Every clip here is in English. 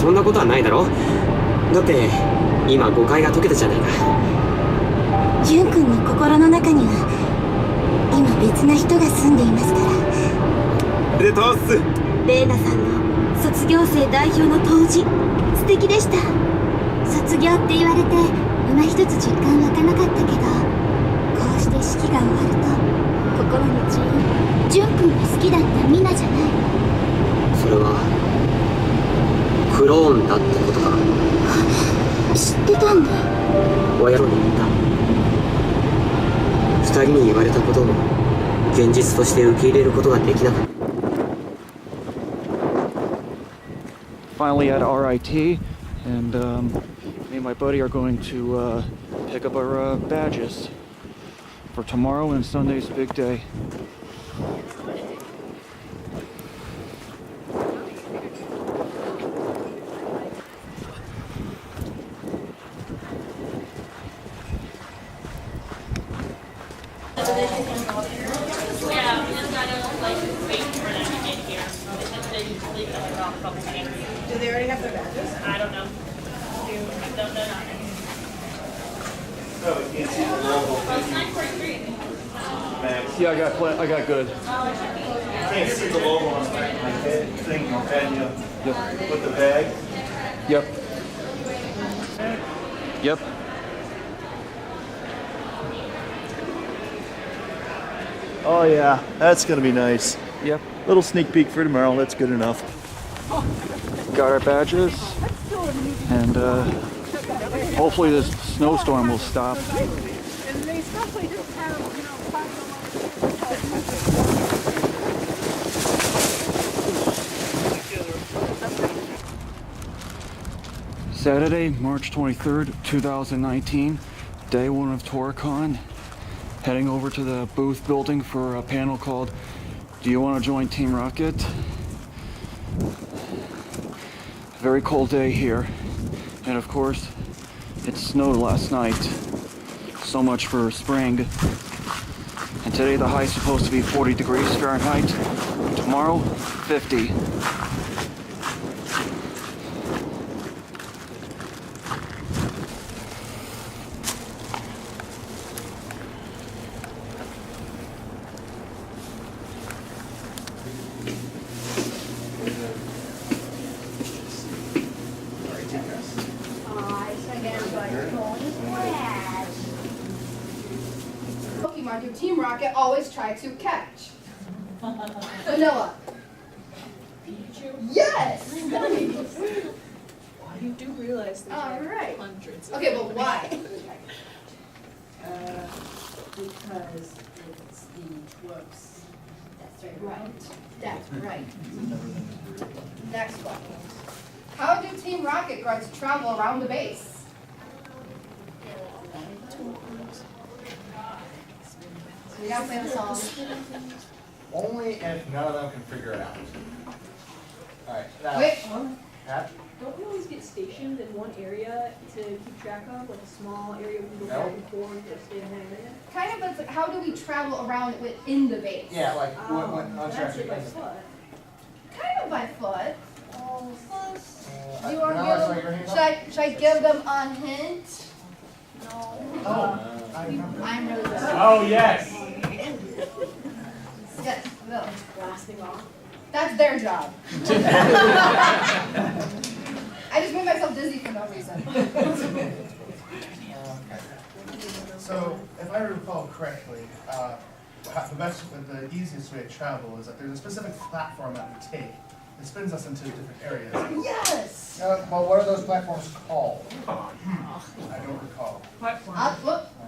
そんなことはないだろ。だって今誤解が解けたじゃないか。ジュン君の心の中には今別な人が住んでいますから。でトスレイナさんの卒業生代表の当時素敵でした。卒業って言われて今一つ実感湧かなかったけど、こうして式が終わると心にジュン君が好きだったミナじゃない。それはクローンだってことか。知ってたんだ。親に言った。二人に言われたことを現実として受け入れることができなかった。 Finally at RIT, and me and my buddy are going to pick up our badges for tomorrow and Sunday's big day. Do they already have their badges? I don't know. Don't know nothing. Oh, you can't see the logo. Well, it's 9:43. Yeah, I got good. You can't see the logo on the back of my head thing, and you with the bag. Yep. Yep. Oh yeah, that's gonna be nice. Yep. Little sneak peek for tomorrow, that's good enough. Got our badges, and hopefully this snowstorm will stop. Saturday, March 23rd, 2019, day one of Tora-Con. Heading over to the booth building for a panel called "Do You Want to Join Team Rocket?" Very cold day here, and of course it snowed last night. So much for spring. And today the high is supposed to be 40 degrees Fahrenheit. Tomorrow, 50. Pokemon do Team Rocket always try to catch? Vanilla. Yes! You do realize there's All right. hundreds. Okay, but why? Because it's the twerps. That's right. That's right. Next one. How do Team Rocket guards travel around the base? We gotta play the song. Only if none of them can figure it out. Alright, now. Wait. Pat? Don't we always get stationed in one area to keep track of, like a small area we can go back and forth or stay in that area? Kind of, but it's like, how do we travel around within the base? Yeah, like, That's it by foot. Kind of by foot. Do you want to now give let's them? your hands Should I give them a hint? No. Oh, I remember. I'm really good. Oh, yes. Yes, no. Blasting off. That's their job. I just made myself dizzy for no reason. So, if I recall correctly, the easiest way to travel is that there's a specific platform that we take. It spins us into different areas. Yes! Well, what are those platforms called? I don't recall.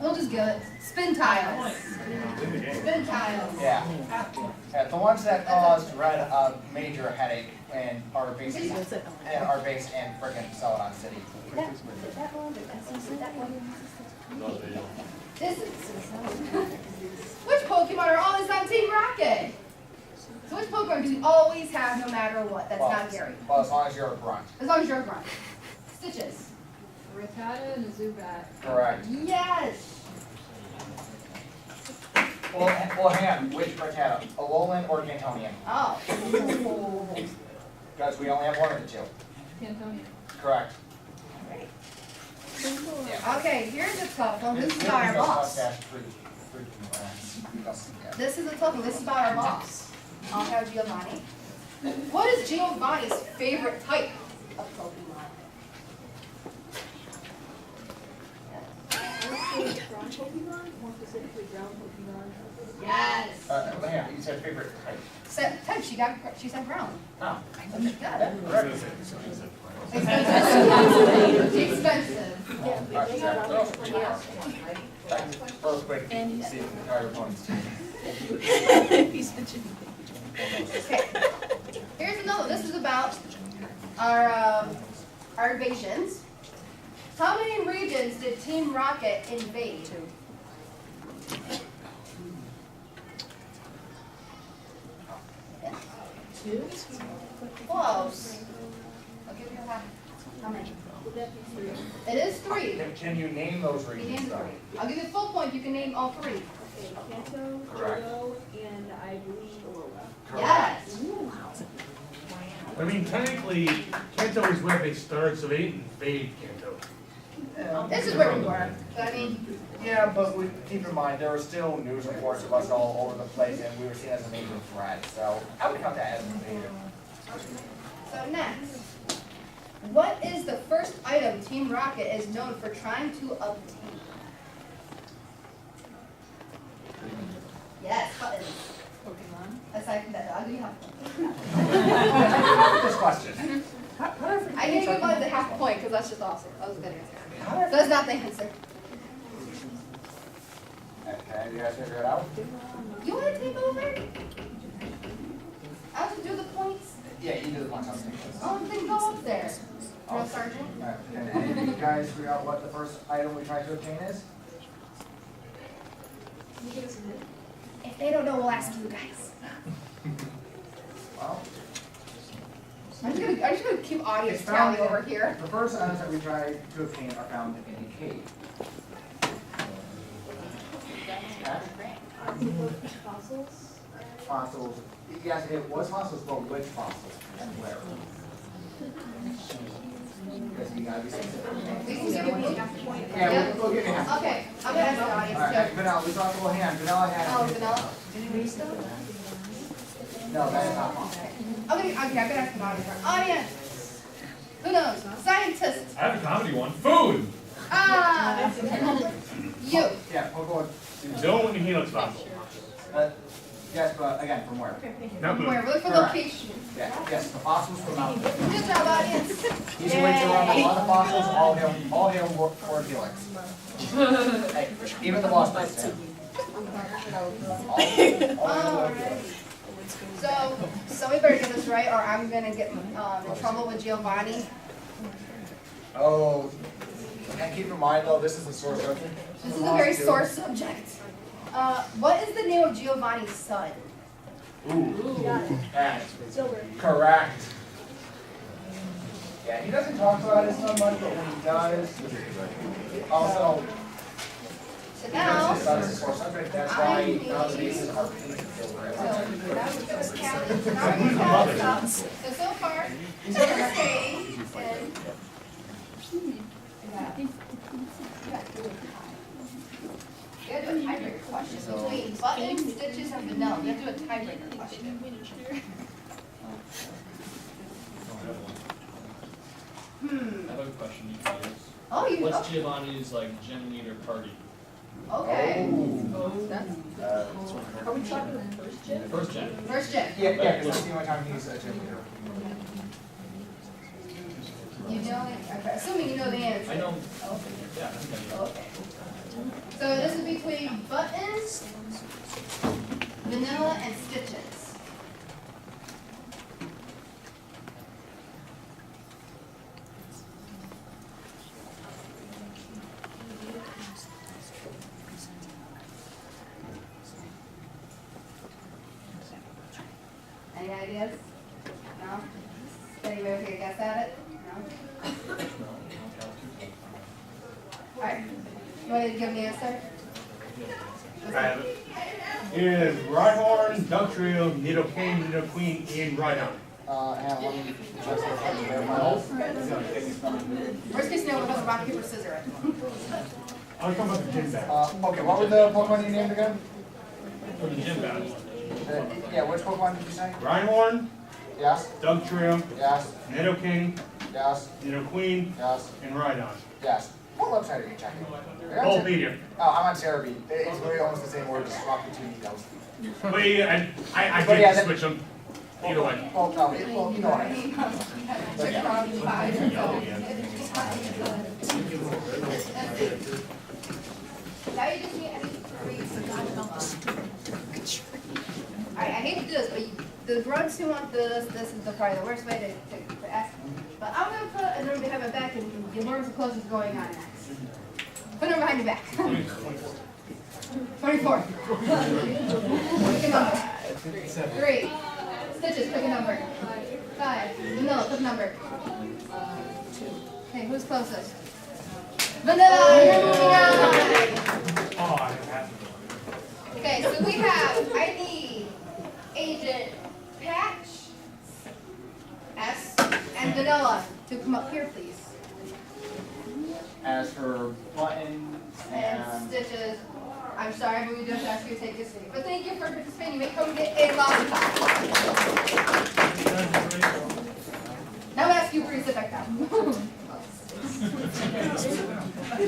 We'll just give it. Spin tiles. Spin tiles. Yeah. Yeah, the ones that caused Red a major headache in our base and frickin' Celadon City. Which Pokemon are always on Team Rocket? So which Pokemon do we always have no matter what? That's not Gary. Well, as long as you're a grunt. As long as you're a grunt. Stitches. Rattata and Zubat. Correct. Yes! Well, hang on. Which Rattata? Alolan or Cantonian? Oh. Because we only have one of the two. Correct. Okay, here's a tough one. This is about our boss. This is a tough one. This is about our boss. I'll have Giovanni. What is Giovanni's favorite type of Pokemon? Ground Pokemon, more specifically ground Pokemon. Yes. Yeah, you said favorite type. Type. She said ground. Oh. So she got it. Correct. Expensive. Expensive. Earthquake. And see entire points. Okay. Here's another. This is about our invasions. How many regions did Team Rocket invade? Two. Close. I'll give you a half. How many? It is 3. Can you name those You regions? named 3. I'll give you full point. You can name all 3. Okay, Kanto, Correct. Johto, and I believe Aurora. Yes. I mean, technically, Kanto is where they started, so they didn't invade Kanto. This is where we were. But I mean, Yeah, but keep in mind, there were still news reports of us all over the place, and we were seen as a major threat, so I would count that as an invasion. so next. What is the first item Team Rocket is known for trying to obtain? Yes, buttons. Pokemon. Aside from that, I'll give you half point. This question. I gave you buttons a half point because that's just awesome. That was a good answer. That's not the answer. Okay, you guys figure it out? You want to take over? I have to do the points. Yeah, you do the one conversation. Oh, then go up there. Drill sergeant. And you guys figure out what the first item we try to obtain is? Can you give us a hint? If they don't know, we'll ask you guys. Well, I'm just gonna keep audience tally over here. the first items that we try to obtain are found in a cave. Fossils? Fossils. Yes, it was fossils, but which fossils and where? Because you gotta be specific. We can give you half the point. Yeah, we'll give you half. Okay, I'm gonna ask the audience Alright, too. Vanilla, we talked a little hand. Vanilla had. Oh, vanilla? No, that is not possible. Okay, I'm gonna ask the audience. Audience! Who knows? Scientists. I have a comedy one. Food! Ah! You. Yeah, we'll go with. No one can handle fossil. Yes, but again, from where? Not food. Where? Look for Correct. location. Yeah, yes, the fossils from out there. Good job, audience. Easy way to run a lot of fossils, all hail for Felix. Hey, even the boss does it. All hail Alright. So, somebody better get this right or I'm gonna get in trouble with Giovanni. Oh, and keep in mind though, this is a source of. This is a very sore subject. What is the name of Giovanni's son? That's Silver. correct. Yeah, he doesn't talk about his son much, but when he does, also, So because now, his son is a source subject, that's why the bases are painted silver. now we're just counting. Now we're gonna count stuff. So far, first page and. You have to do a tiebreaker question between buttons, stitches, and vanilla. You have to do a tiebreaker question. I have a question you can use. Oh, you. What's Giovanni's like gym leader party? Okay. Are we talking the first gen? First gen. First gen. Yeah, because that's the only time he's a gym leader. You know it? Okay. Assuming you know the answer. I know. Okay. Yeah, I think I know. Okay. So this is between buttons, vanilla, and stitches. Any ideas? No? Anybody take a guess at it? No? Alright. You want to give me an answer? I have it. It is Rhyhorn, Dugtrio, Nidoking, Nidoqueen, and Rhydon. And let me just verify those. Worst case scenario, we'll have a rock, paper, scissors it. I'll come up with gym bag. Okay, what were the Pokemon you named again? For the gym bag. Yeah, which Pokemon did you say? Rhinehorn, Yes, Dugtrio, yes, Nidoking, yes, Nidoqueen, yes, and Rhydon. yes. What website are you checking? Bulbapedia. Oh, I'm on Cerebeat. It's really almost the same word, just swap the two details. But yeah, I But yeah, did switch them. Either way. Well, no, well, you know what I mean. But yeah. Now you just need, I hate to do this, but the grunts who want this is probably the worst way to ask. But I'm going to put a number behind my back and you learn the closest going on next. Put a number behind your back. 24. Pick a number. 3. Stitches, pick a number. 5. Vanilla, pick a number. 2. Okay, who's closest? Vanilla, you're moving on. Oh, I have to. Okay, so we have, I need Agent Patch, S, and Vanilla to come up here, please. As for buttons And Stitches, I'm sorry, but we just asked you to take a seat. But thank you for participating. You may come get a lollipop. Now I'm asking you for your sit back down.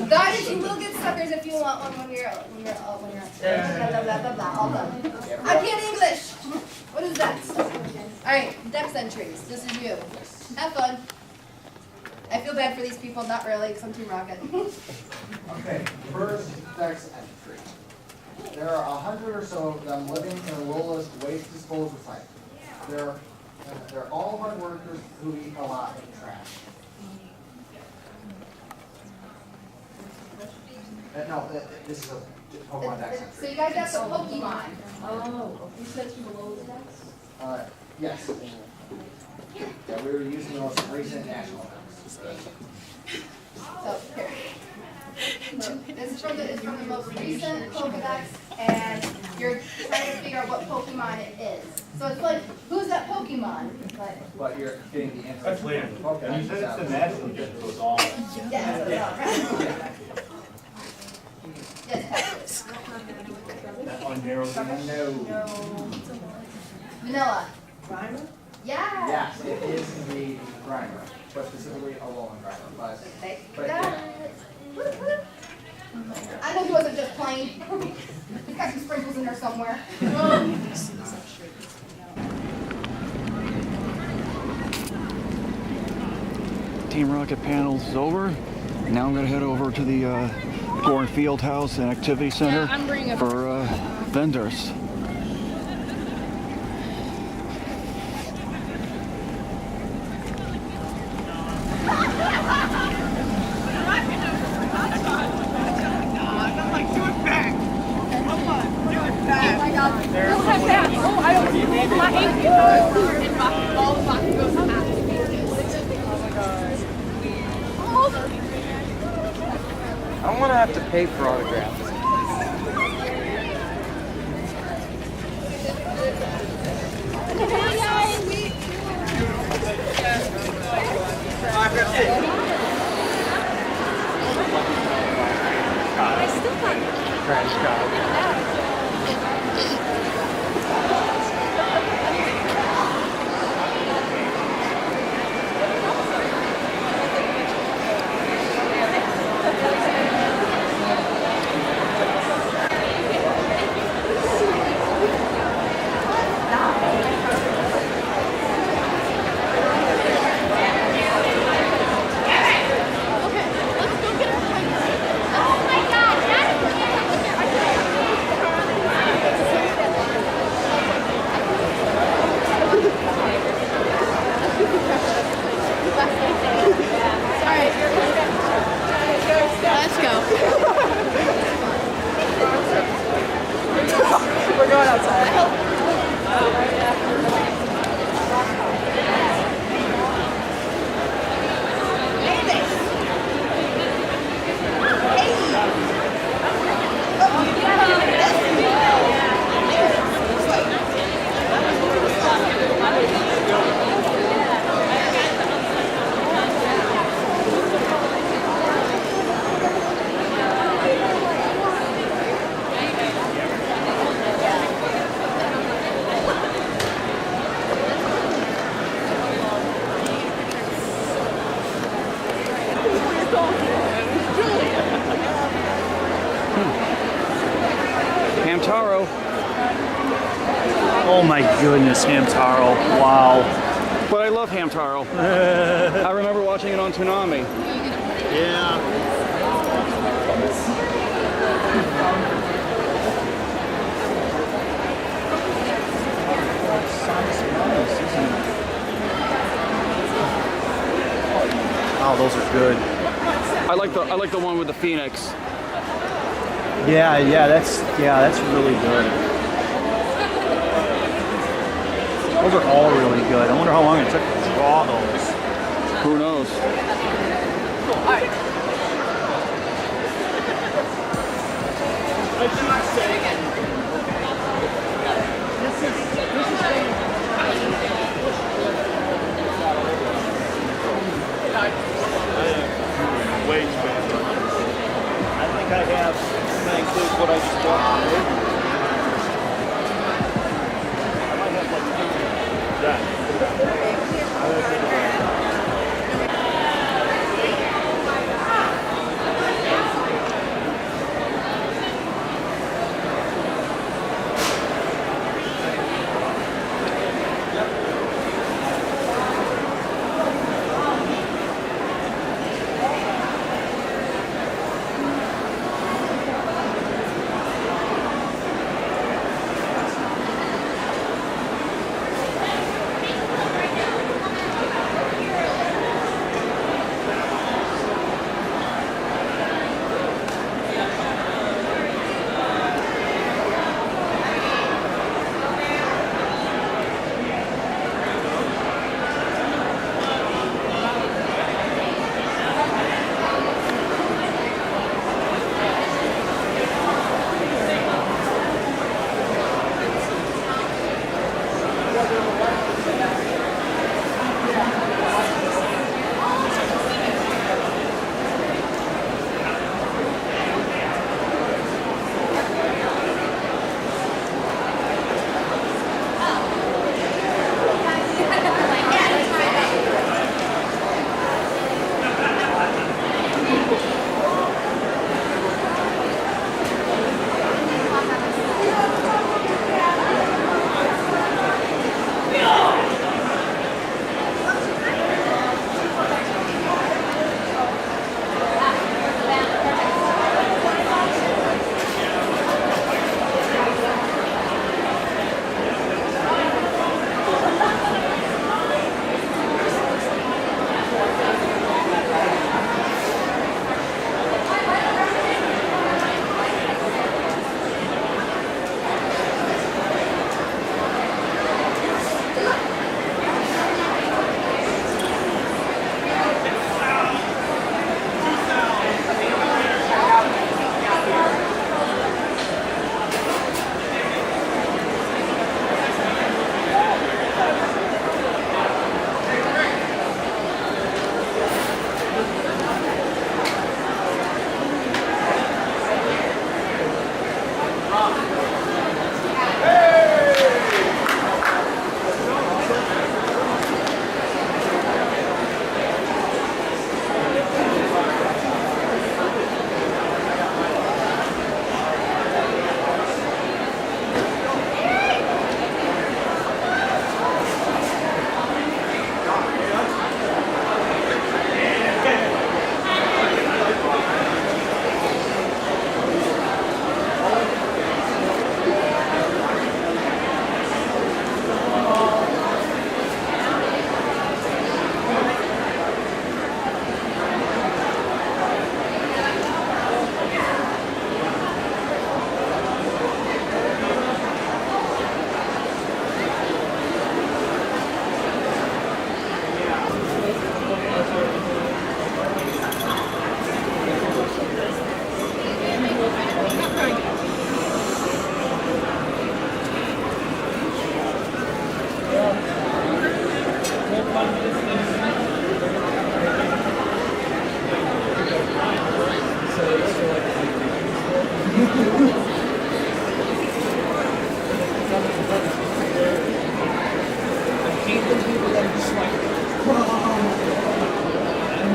Guys, you will get suckers if you want one when you're upstairs. Blah, blah, blah, blah, all done. I can't English. What is that? All right, Dex entries. This is you. Have fun. I feel bad for these people, not really, because I'm Team Rocket. Okay, first Dex entry. There are 100 or so of them living in Lola's waste disposal site. They're all hard workers who eat a lot of trash. No, this is a Pokemon Dex So entry. you guys got the Pokemon. Oh, you said from the lowest decks? Yes. Yeah, we were using those recent national Dex. So here. This is from the most recent Pokedex, and you're trying to figure out what Pokemon it is. So it's like, who's that Pokemon? But you're getting the answer. That's later. Okay. And you said it's the national jet, so it's all. Yes. Yes, Patrick. That one narrows down. No. Vanilla. Yeah. Yes, it is indeed Grimer, but specifically a Alolan Grimer. But Got yeah. it. Woo-hoo. I know he wasn't just plain. He's got some sprinkles in there somewhere. Team Rocket panels is over. Now I'm going to head over to the Gorn Field House and Activity Center for vendors. I don't want to have to pay for autographs. Trash goodness, Hamtaro. Wow. But I love Hamtaro. I remember watching it on Toonami. Yeah. Oh, those are good. I like the one with the Phoenix. Yeah, that's really good. Those are all really good. I wonder how long it took to draw those. Who knows? Way too bad. I think I have, that includes what I just bought. I might have like that.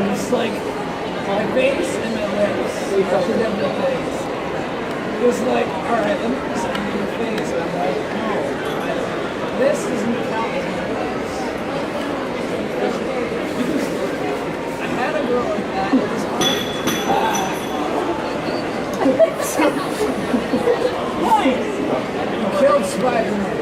It's like my face and my lips. Touching them in the face. It was like, alright, let me put something in your face. And I'm like, no. This isn't counting. I had a girl like that. It was hard. You killed Spider-Man.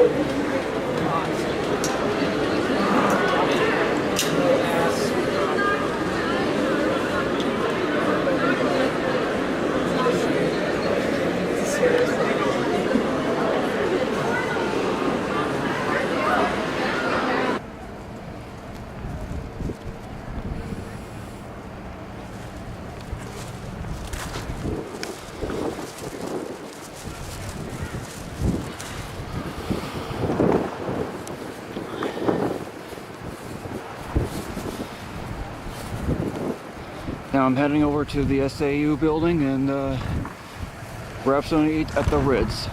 Now I'm heading over to the SAU building and grab something to eat at the Ritz.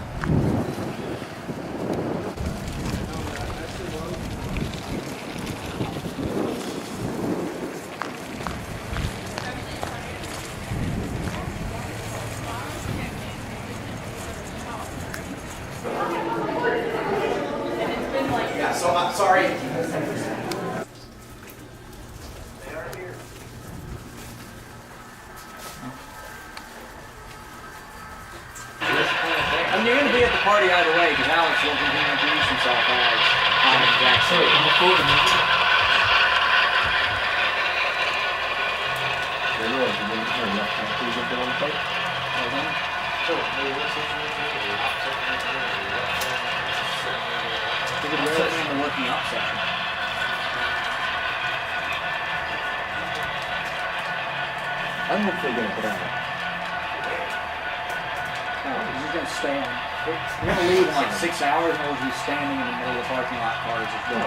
Yeah, so I'm sorry. I mean, you're going to be at the party either way, because Alex will continue to introduce himself as Jack. So, in the working out section. I'm hopefully going to put on it. You're going to stay on. We're going to leave in like 6 hours, and we'll be standing in the middle of the parking lot cars. You can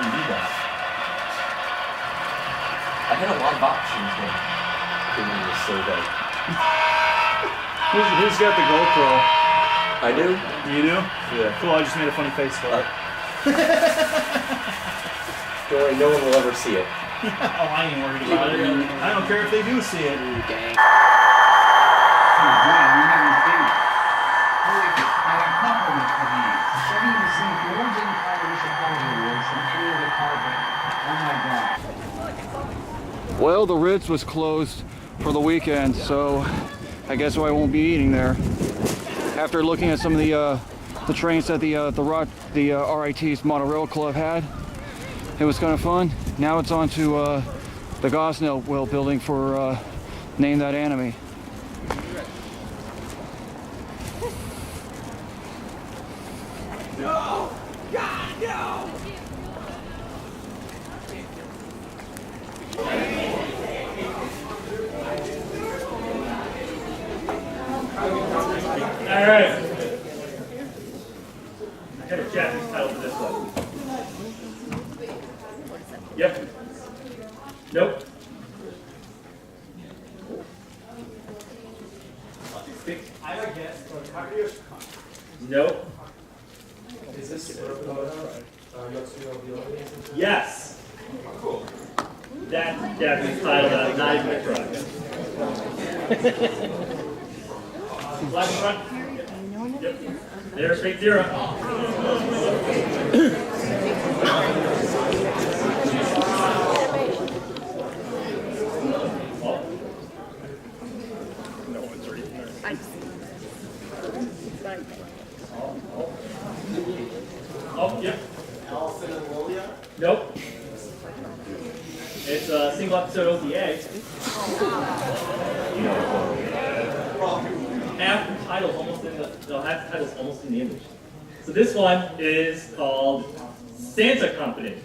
do that. I had a lot of options when doing this survey. Who's got the GoPro? I do. You do? Yeah. Cool, I just made a funny face for it. Don't worry, no one will ever see it. Oh, I ain't worried about it. I don't care if they do see it. Gang. Well, the Ritz was closed for the weekend, so I guess I won't be eating there. After looking at some of the trains that the RIT's Monorail Club had, it was kind of fun. Now it's on to the Gosnell building for Name That Anime. No! God, no! All right. I had a Japanese title for this one. Yep. Nope. I would guess for Nope. Is this Yes. That Japanese title, not even a try. Last one. Yep. There's straight zero. No one's reading there. Oh, yep. Allison and Lilia? Nope. It's a single episode OVA. Half the titles almost in the half the titles almost in the image. So this one is called Santa Company.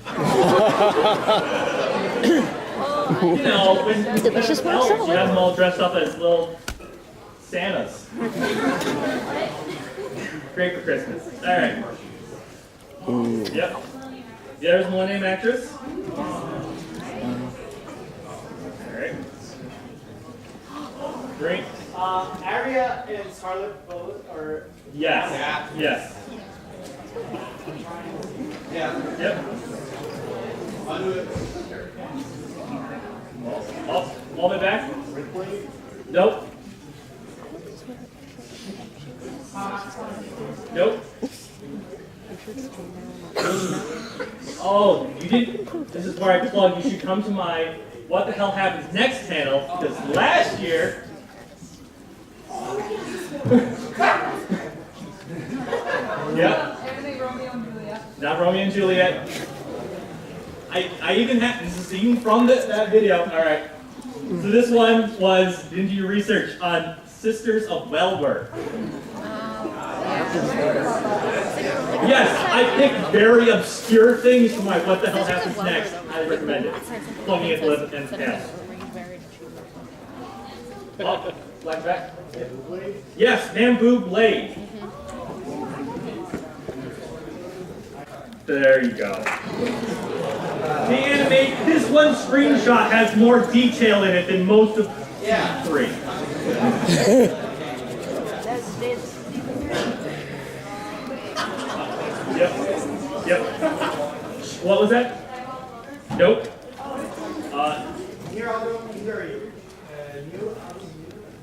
You know, when elves, you have them all dressed up as little Santas. Great for Christmas. All right. Yep. There's one name actress. All right. Great. Aria and Scarlet both are. Yes. Yes. Yeah. Yep. I'll do it. Well, All the way back? Nope. Nope. Oh, you didn't. This is where I plug. You should come to my What the Hell Happens Next panel, because last year. Yep. Not Romeo and Juliet. I even have, this is even from that video. All right. So this one was, didn't do your research on Sisters of Wellworth. Yes, I picked very obscure things for my What the Hell Happens Next. I recommend it. Plugging it with and pass. Oh, black back. Yes, Bamboo Blade. There you go. The animate, this one screenshot has more detail in it than most of three. Yep. What was that? Nope.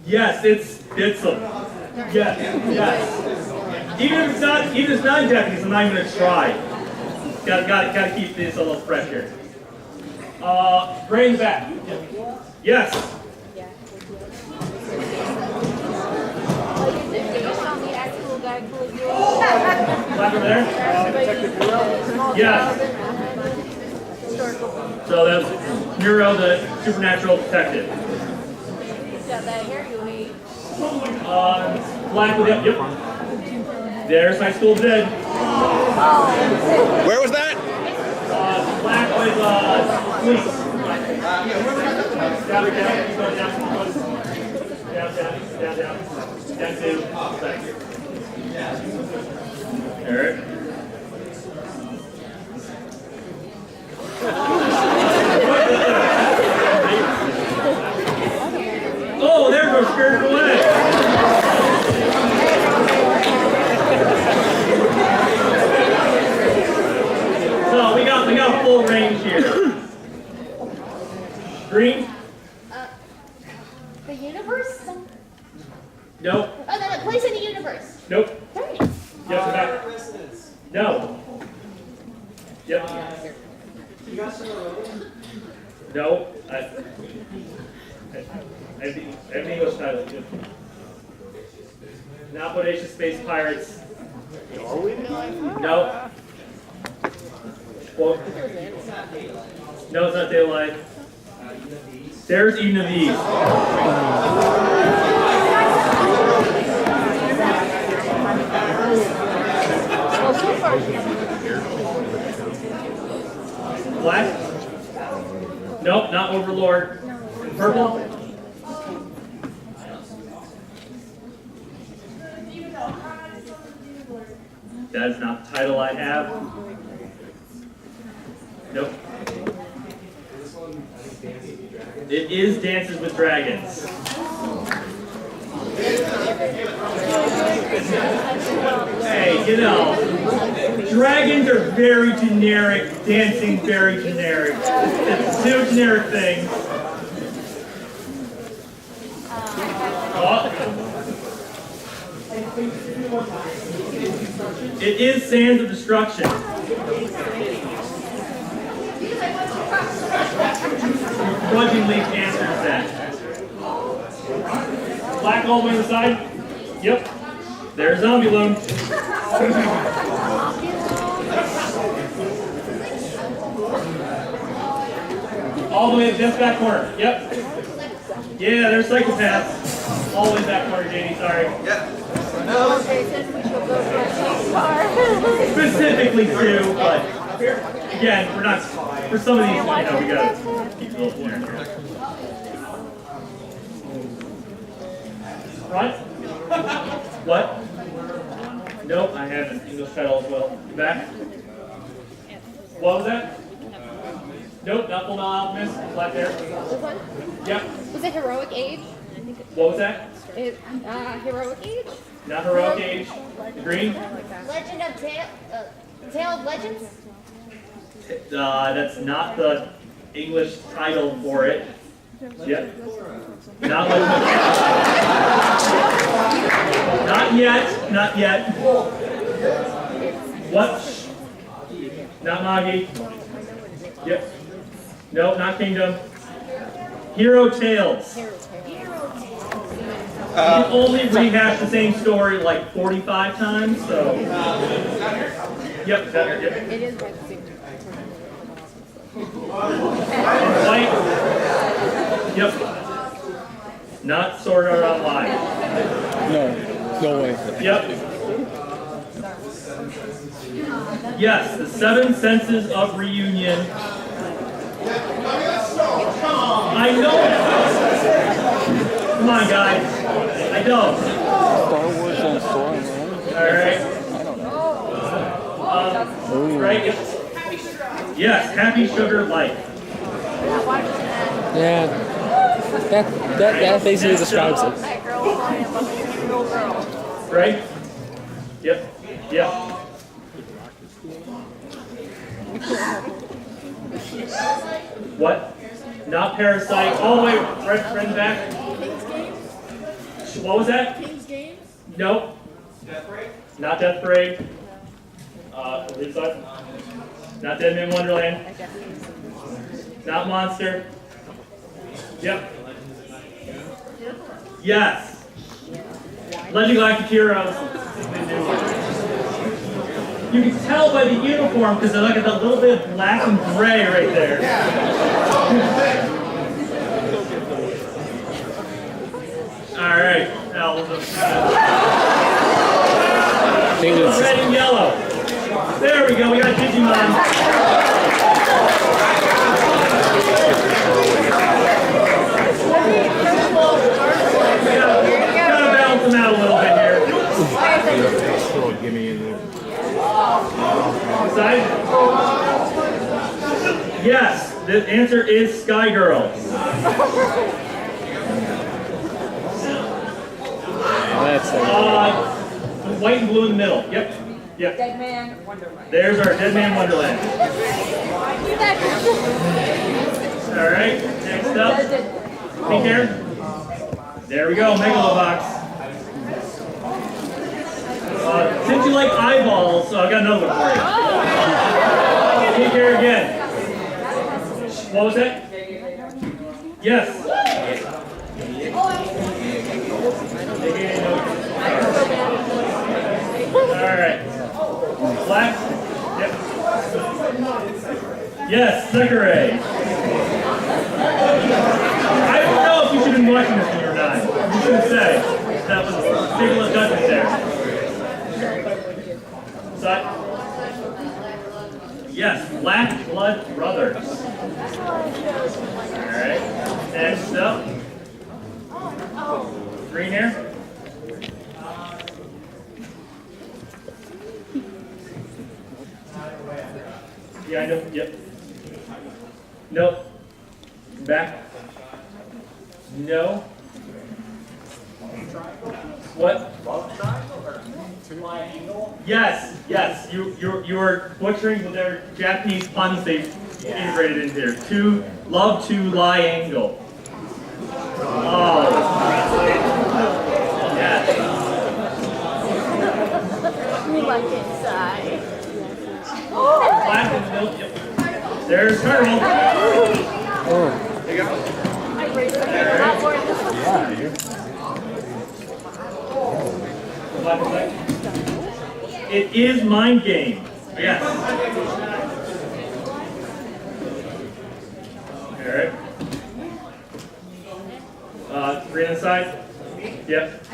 Yes, it's a. Yes. Even if it's not Japanese, I'm not even gonna try. Gotta keep this a little fresh here. Gray in the back. Yes. Black over there? Yes. So that's Neuro, the supernatural detective. Black with yep. There's my school dead. Where was that? Black with police. Down two. Eric. Oh, there goes Spirited Away. So we got full range here. Green? The universe? Nope. Oh, no, place in the universe. Nope. Right. Yep, back. No. Yep. You got some No. I have the English title. Not Bodacious Space Pirates. No. Well, no, it's not Daylight. There's Eden of Eve. Black? Nope, not Overlord. Purple? That is not the title I have. Nope. It is Dances with Dragons. Hey, you know, dragons are very generic, dancing very generic. It's two generic things. Oh. It is Sands of Destruction. Grudgingly answers that. Black all the way to the side? Yep. There's Zombie Loon. All the way to this back corner. Yep. Yeah, there's Psychopaths. All the way back corner, JD, sorry. Yeah. Specifically two, but again, we're not, for some of these, you know, we gotta keep a little generic here. Right? What? Nope, I have an English title as well. Back? What was that? Nope, not Full Metal Alchemist. Black there. This one? Yep. Was it Heroic Age? What was that? Heroic Age? Not Heroic Age. Green? Legend of Tale of Legends? That's not the English title for it. Yep. Not yet. Not yet. What? Not Magi. Yep. No, not Kingdom. Hero Tales. You only rehash the same story like 45 times, so. Yep, yep. It is by the same White. Yep. Not Sword Art Online. No way. Yep. Yes, the 7 Senses of Reunion. I know it. Come on, guys. I don't. Star Wars on Storm, All right. I don't know. Right. Yep. Yes, Happy Sugar Life. Yeah. That basically describes it. Right? Yep. Yep. What? Not Parasite. All the way friend back. What was that? King's Games? Nope. Not Death Parade. Inside. Not Deadman Wonderland. Not Monster. Yep. Yes. Legend Galactic Heroes. You can tell by the uniform because they're like a little bit of black and gray right there. All right. Red and yellow. There we go. We got Digimon. Gotta balance them out a little bit here. Give me in there. Side? Yes, the answer is Sky Girl. That's white and blue in the middle. Yep. Yep. Deadman Wonderland. There's our Deadman Wonderland. All right. Next up. Pink hair. There we go. Megalobox. Since you like eyeballs, I got another one for you. Pink hair again. What was that? Yes. All right. Black. Yep. Yes, Sakurai. I don't know if you should have been watching this when you were 9. You shouldn't say. That was ridiculous judgment there. Side. Yes, Black Blood Brothers. Alright. Next up. Green hair. Yeah, I know. Yep. Nope. Back. No. What? Yes, yes. You are butchering with their Japanese puns they integrated in here. To love to lie angle. Oh. Yes. We like inside. Black and milk. Yep. There's Turtle. Oh. There you go. I raised my hand a lot more in this one. Black and black. It is Mind Game. Yes. Alright. Green on the side. Yep.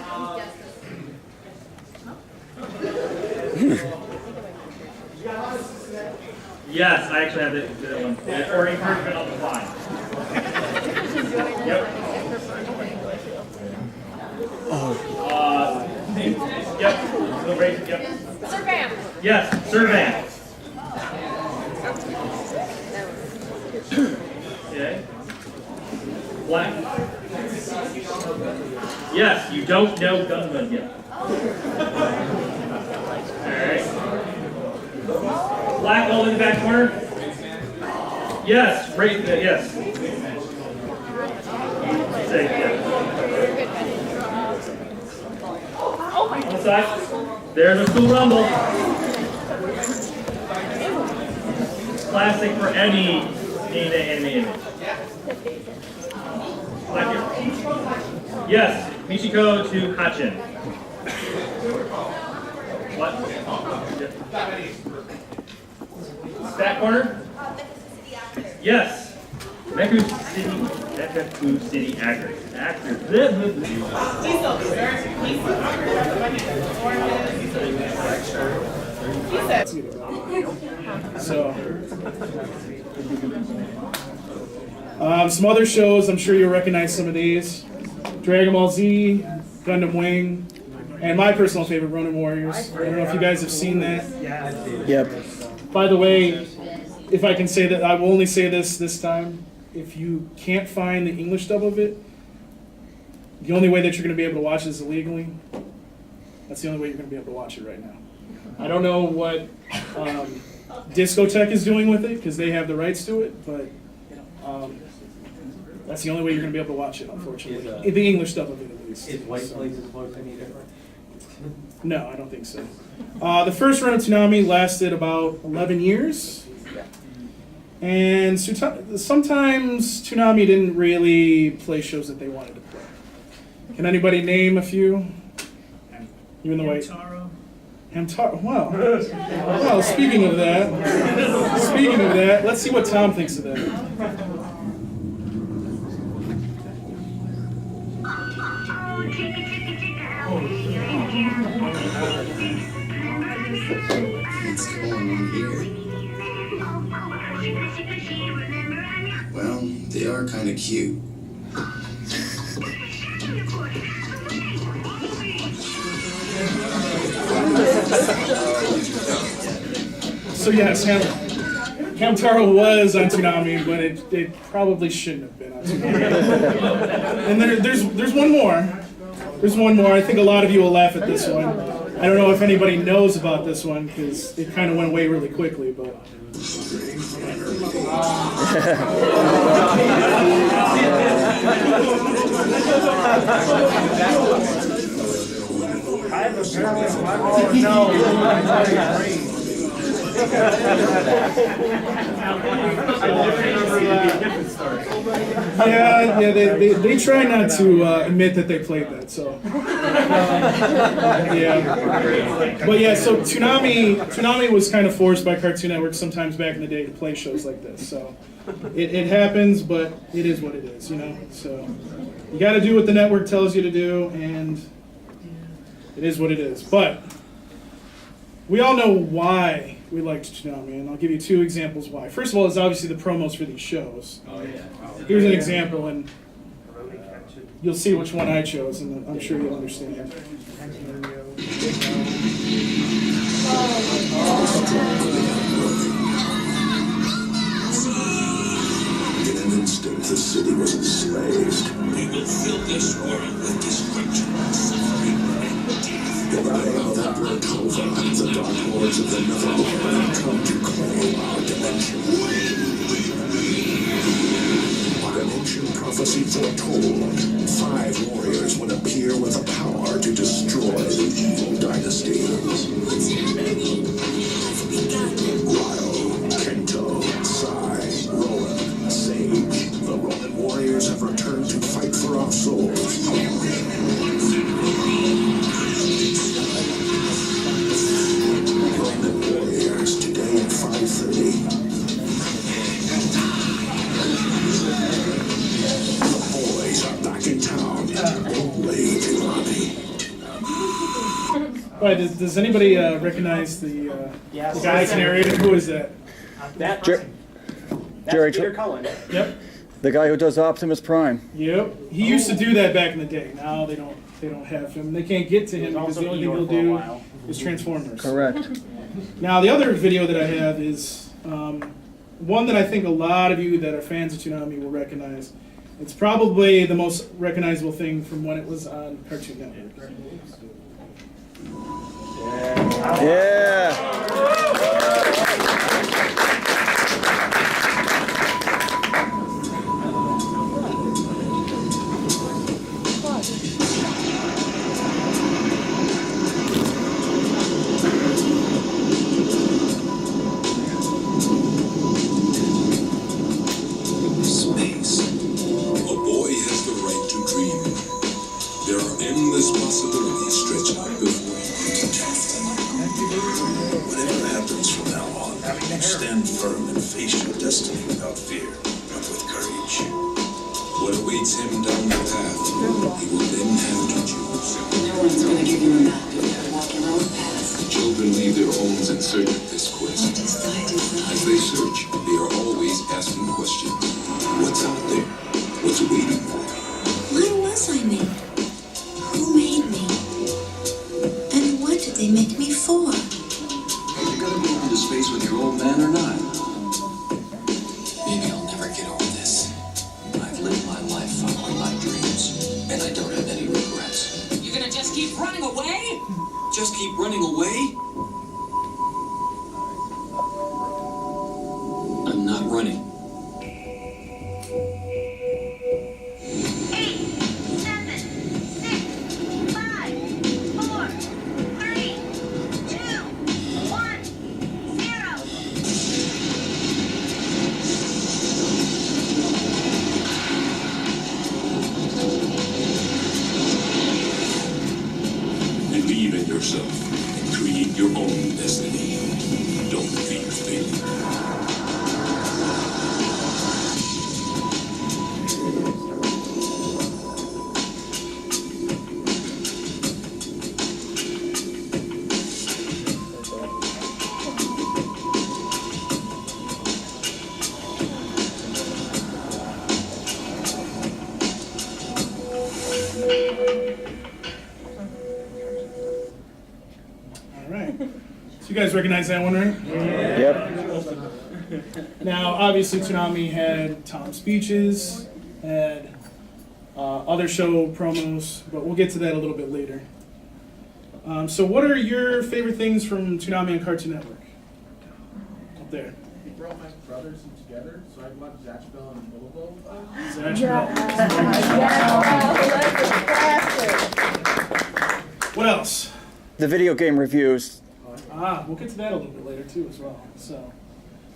Yes, I actually have that one. Or encouragement on the fly. Yep. Yep. No race. Yep. Servant. Yes, Servant. Okay. Black. Yes, you don't know Gunman yet. Alright. Black all in the back corner. Yes, right. Yes. Take it. On the side. There's a cool rumble. Classic for any anime image. Black here. Yes, Michiko to Hachin. What? Stack corner? Yes. Meku City actors. So, some other shows, I'm sure you'll recognize some of these. Dragon Ball Z, Gundam Wing, and my personal favorite, Ronin Warriors. I don't know if you guys have seen that. Yep. By the way, if I can say that, I will only say this time. If you can't find the English dub of it, the only way that you're going to be able to watch it is illegally. That's the only way you're going to be able to watch it right now. I don't know what Discotech is doing with it, because they have the rights to it, but that's the only way you're going to be able to watch it, unfortunately. The English dub of it, at least. Is White Places supposed to be different? No, I don't think so. The first run of Toonami lasted about 11 years. And sometimes Toonami didn't really play shows that they wanted to play. Can anybody name a few? Even the way Hamtaro. Wow. Well, speaking of that, let's see what Tom thinks of that. What's going on here? Well, they are kind of cute. So yes, Hamtaro was on Toonami, but it probably shouldn't have been on Toonami. And there's one more. There's one more. I think a lot of you will laugh at this one. I don't know if anybody knows about this one because it kind of went away really quickly, but. Yeah, they try not to admit that they played that, so. Yeah. But yeah, so Toonami was kind of forced by Cartoon Network sometimes back in the day to play shows like this, so. It happens, but it is what it is, you know? So, you gotta do what the network tells you to do, and it is what it is. But, we all know why we liked Toonami, and I'll give you two examples why. First of all, is obviously the promos for these shows. Oh, yeah. Here's an example, and you'll see which one I chose, and I'm sure you'll understand. In an instant, the city was enslaved. We will fill this world with destruction, suffering, and death. In the name of Emperor Tova, the dark lords of the Netherlands come to claim our dimension. What an ancient prophecy foretold, 5 warriors would appear with the power to destroy the evil dynasty. Ryo, Kento, Sai, Rowan, Sage, the Roman warriors have returned to fight for our souls. Roman warriors, today at 5:30. The boys are back in town. Only Toonami. Right, does anybody recognize the guy's narrator? Who is that? That's Jerry Peter Cullen. Yep. The guy who does Optimus Prime. Yep. He used to do that back in the day. Now they don't have him. They can't get to him because the only thing he'll do is Transformers. Correct. Now the other video that I have is one that I think a lot of you that are fans of Toonami will recognize. It's probably the most recognizable thing from when it was on Cartoon Network. Yeah. possibilities stretch out before you can tackle them. Whatever happens from now on, stand firm and face your destiny without fear, but with courage. What awaits him down the path, he will then have to choose. No one's gonna give you a map. You've got to walk your own path. Children leave their homes in search of this quest. As they search, they are always asking questions. What's out there? What's waiting for me? Why was I made? Who made me? And what did they make me for? Are you gonna move into space with your old man or not? Maybe I'll never get over this. I've lived my life following my dreams, and I don't have any regrets. You're gonna just keep running away? Just keep running away? I'm not running. 8, 7, 6, 5, 4, 3, 2, 1, 0. Believe in yourself and create your own destiny. Don't fear failure. All right. So you guys recognize that one, right? Yep. Now, obviously, Toonami had Tom's speeches, had other show promos, but we'll get to that a little bit later. So what are your favorite things from Toonami and Cartoon Network? Up there. He brought my brothers together, so I watched Zatch Bell and Bobo. Zatch Bell. What else? The video game reviews. We'll get to that a little bit later too, as well. So,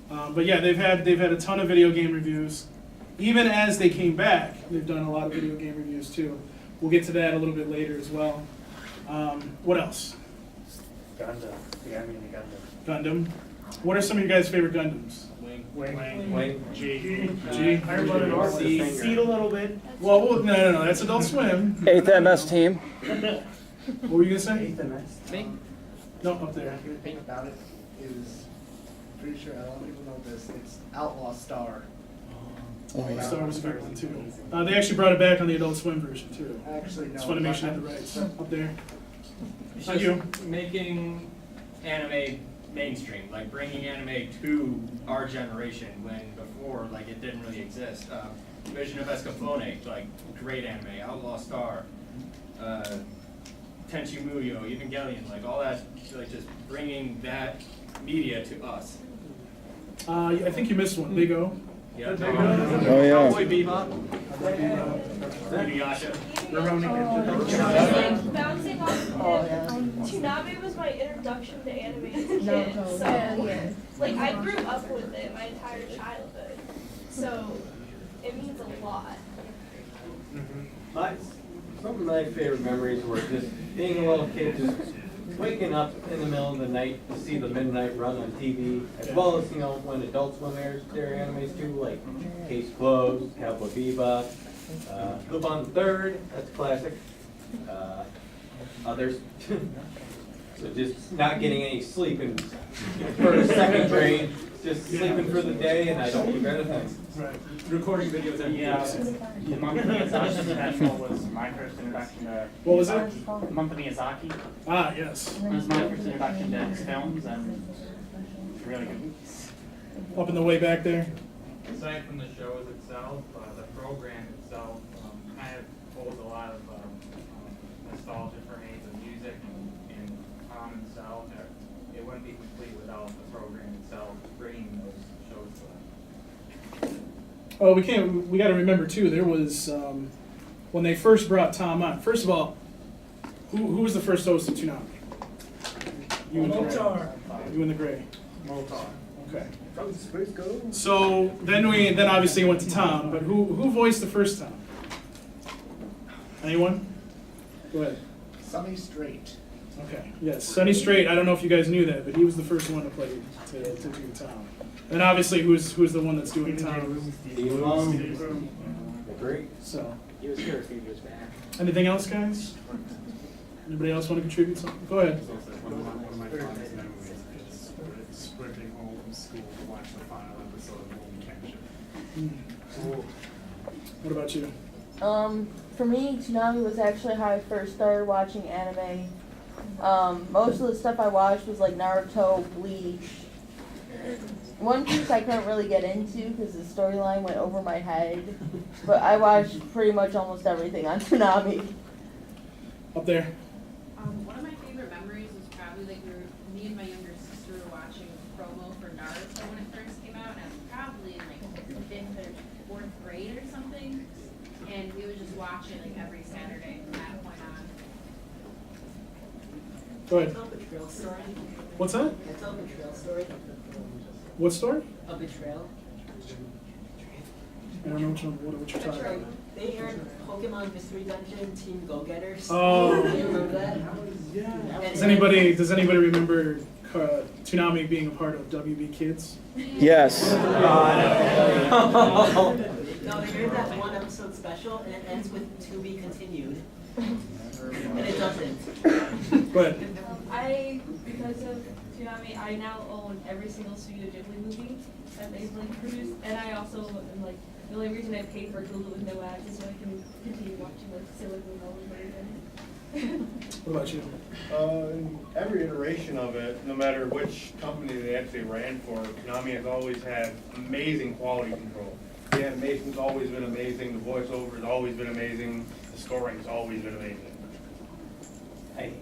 but yeah, they've had a ton of video game reviews. Even as they came back, they've done a lot of video game reviews too. We'll get to that a little bit later as well. What else? Gundam. The anime Gundam. What are some of your guys' favorite Gundams? Wing. G. Iron Blooded Orc. Seed a little bit. Well, no. That's Adult Swim. 8th MS team. What were you gonna say? 8th MS. No, up there. The thing about it is, pretty sure, I don't even know this, it's Outlaw Star. Star was a good one too. They actually brought it back on the Adult Swim version too. Actually, no. Funimation had the rights. Up there. It's Thank just you. making anime mainstream, like bringing anime to our generation when before, like, it didn't really exist. Vision of Escaflowne, like, great anime. Outlaw Star, Tenchi Muyo, Evangelion, like all that, like just bringing that media to us. I think you missed one. Big O. Yeah. Oh, yeah. Cowboy Bebop. Inuyasha. Bouncing off of Toonami was my introduction to anime as a kid. So, like, I grew up with it my entire childhood. So, it means a lot. Some of my favorite memories were just being a little kid, just waking up in the middle of the night to see the midnight run on TV, as well as, when Adult Swim airs their animes too, like Case Closed, Cowboy Bebop, Lupin the Third, that's a classic. Others. So just not getting any sleep and for a second grade, just sleeping for the day, and I don't regret a thing. Right. Recording videos and The Monk of Miyazaki Special was my first introduction to... What was it? Monk of Miyazaki. Ah, yes. It was my first introduction to his films, and it's really good. Up in the way back there. Aside from the shows itself, the program itself kind of holds a lot of nostalgia for me. The music and Tom himself, it wouldn't be complete without the program itself bringing those shows to life. Oh, we got to remember too, there was, when they first brought Tom on, first of all, who was the first host of Toonami? You and the Gray. You and the Gray. Okay. So then obviously went to Tom, but who voiced the first Tom? Anyone? Go ahead. Sonny Strait. Okay, yes, Sonny Strait. I don't know if you guys knew that, but he was the first one to play to do Tom. And obviously, who's the one that's doing Tom? Digimon. Great. So. He was here a few years back. Anything else, guys? Anybody else want to contribute something? Go ahead. One of my fondest memories is sprinting home from school to watch the final episode of Home Capture. What about you? For me, Toonami was actually how I first started watching anime. Most of the stuff I watched was like Naruto, Bleach. One Piece I couldn't really get into because the storyline went over my head, but I watched pretty much almost everything on Toonami. Up there. One of my favorite memories was probably like me and my younger sister were watching a promo for Naruto when it first came out, and I was probably in like 5th or 4th grade or something, and we would just watch it like every Saturday from that point on. Go ahead. A betrayal story. What's that? It's a betrayal story. What story? A betrayal. I don't know what you're talking about. They aired Pokemon Mystery Dungeon Team Go-Getters. Oh. Do you remember that? Yeah. Does anybody remember Toonami being a part of WB Kids? Yes. No, they aired that one episode special, and it ends with "to be continued," and it doesn't. Go ahead. Because of Toonami, I now own every single Studio Ghibli movie that they've like produced, and I also am like the only reason I pay for Hulu with no ads is so I can continue watching like Sailor Moon all over again. What about you? In every iteration of it, no matter which company they actually ran for, Konami has always had amazing quality control. The animation's always been amazing, the voiceover has always been amazing, the scoring's always been amazing. I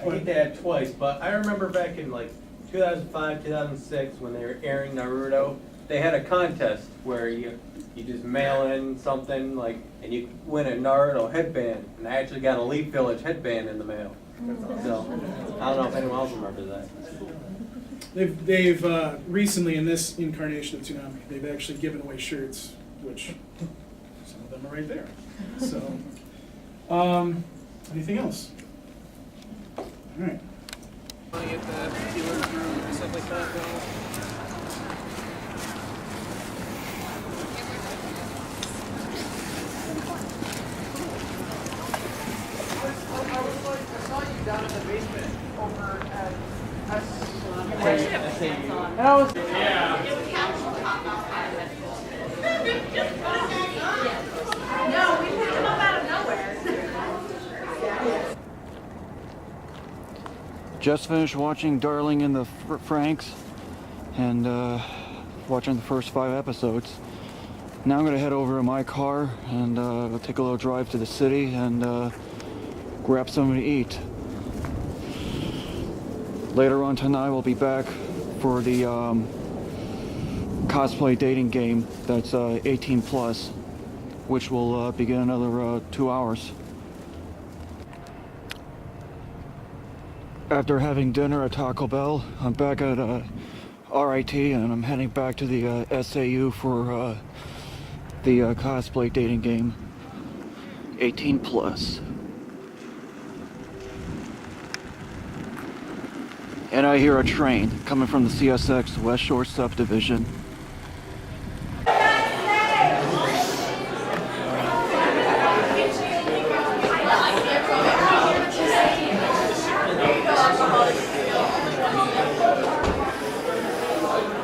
hate to add twice, but I remember back in like 2005, 2006 when they were airing Naruto, they had a contest where you just mail in something like, and you win a Naruto headband, and I actually got a Leaf Village headband in the mail. So I don't know if anyone else remembers that. They've recently in this incarnation of Toonami, they've actually given away shirts, which some of them are right there. So, anything else? All right. Get the dealer room and stuff like that going. I saw you down in the basement over at And I was No, we picked him up out of nowhere. Just finished watching Darling in the Franxx and watching the first 5 episodes. Now I'm going to head over to my car and we'll take a little drive to the city and grab something to eat. Later on tonight we'll be back for the cosplay dating game that's 18 plus, which will begin another 2 hours. After having dinner at Taco Bell, I'm back at RIT and I'm heading back to the SAU for the cosplay dating game 18 plus. And I hear a train coming from the CSX West Shore subdivision.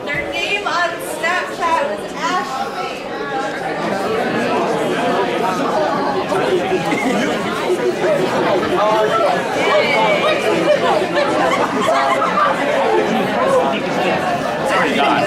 Their name on Snapchat was Ashley. It's already gone.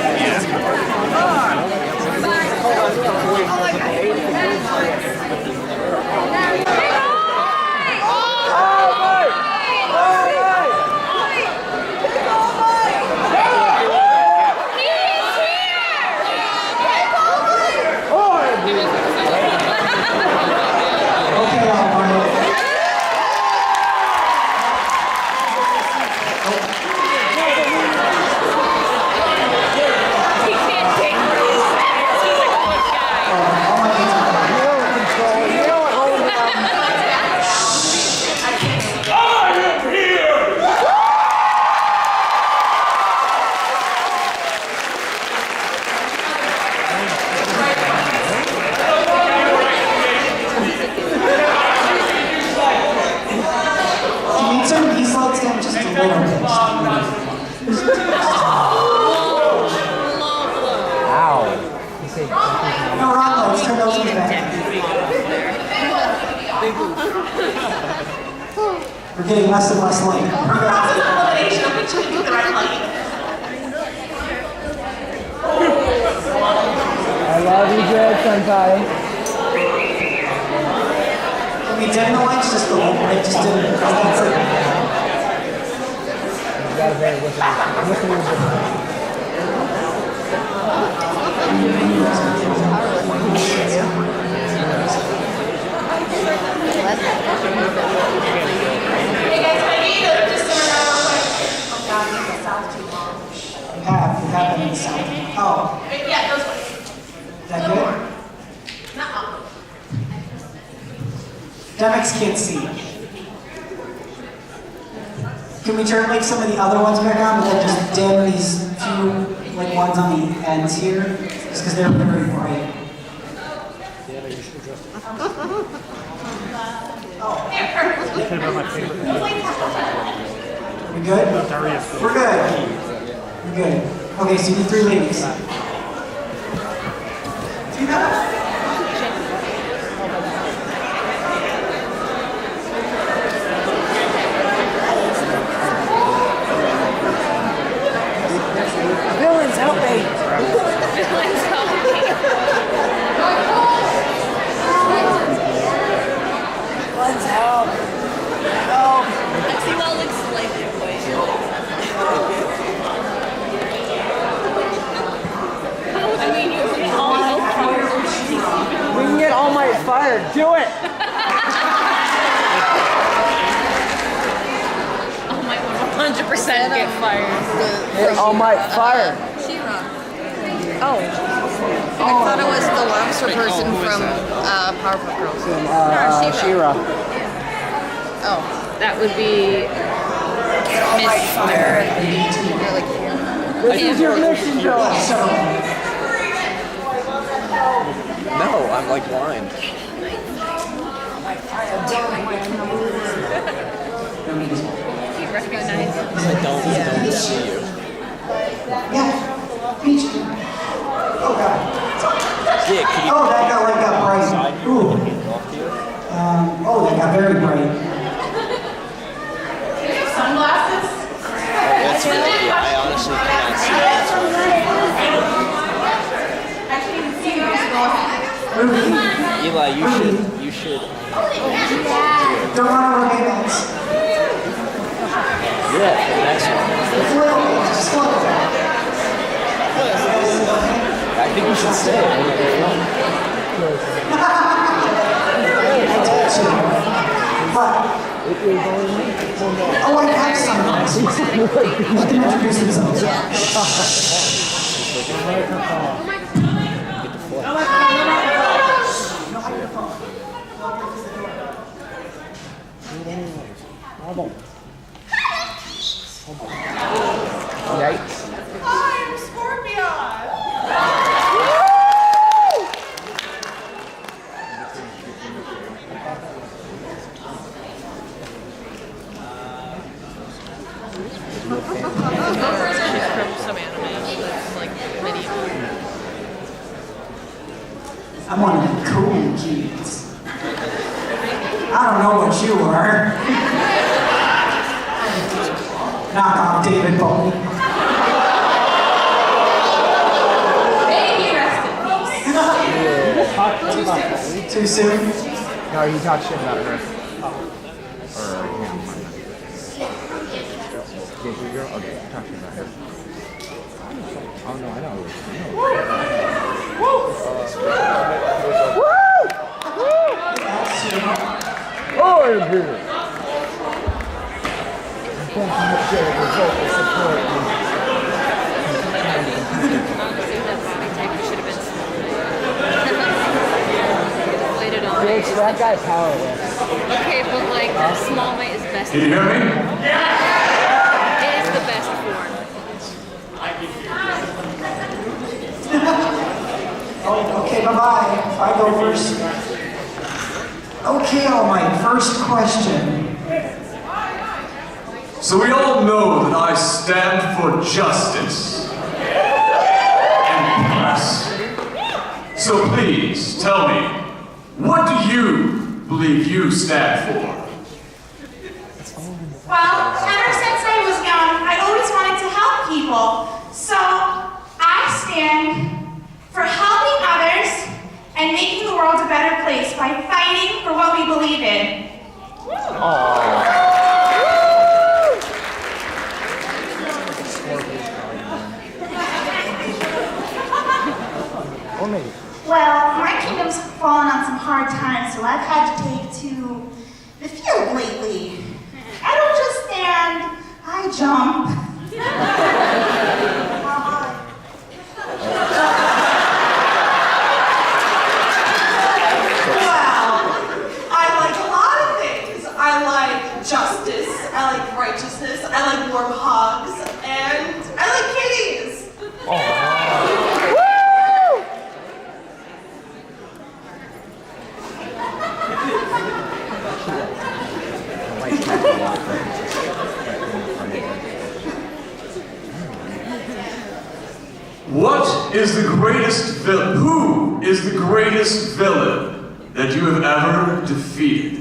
Ow. No, rock lights, turn those ones back. We're getting less and less light. I love you, Dread Senpai. Can we dim the lights just a little bit? Just dim it. That's it. You got a very listening. Hey guys, I need to just sit around real quick. Oh god, I the south too long. You have been in the south. Oh. Yeah, those ones. Is that good? Not all. Demics can't see. Can we turn like some of the other ones back on, but then just dim these few like ones on the ends here? Just because they're very bright. We good? We're good. We're good. Okay, so you need 3 ladies. See that? Villains, help me! Villains, help me! Villains, help! Help! Actually, well, looks slightly away. I mean, you can all help you. We can get All Might fired. Do it! All Might 100% get fired. Get All Might fired. Oh. I thought it was the lobster person from Powerpuff Girls. She-Ra. Oh. That would be Miss Fire. This is your mission, Joe. No, I'm like blind. He recognizes. I don't see you. Yeah. Peach. Oh god. Yeah, can you Oh, that got bright. Ooh. Oh, that got very bright. Sunglasses? That's really, I honestly cannot see that. I can't even see those. Eli, you should. Don't run over maintenance. Yeah, the next one. Just look. I think you should stay. I told you. But, oh, I have sunglasses. Let them introduce themselves. Yikes. I'm Scorpion! From some anime, like medieval. I'm one of the cool kids. I don't know what you are. Knock off David Bowie. Baby, rest in peace. Too soon? No, you talk shit about her. Yeah, your girl? Okay, talk shit about her. Oh no, I know. Oh, you're good. Thank you much for the vocal support. Bitch, that guy's powerless. Okay, but like Small Might is best. Can you hear me? It is the best form. Oh, okay, bye-bye. I go first. Okay, all right, first question. So we all know that I stand for justice and peace. So please, tell me, what do you believe you stand for? Well, ever since I was young, I always wanted to help people. So I stand for helping others and making the world a better place by fighting for what we believe in. Well, my kingdom's fallen on some hard times, so I've had to take to the field lately. I don't just stand, I jump. Well, I like a lot of things. I like justice, I like righteousness, I like warm hugs, and I like kitties. What is the greatest villain? Who is the greatest villain that you have ever defeated?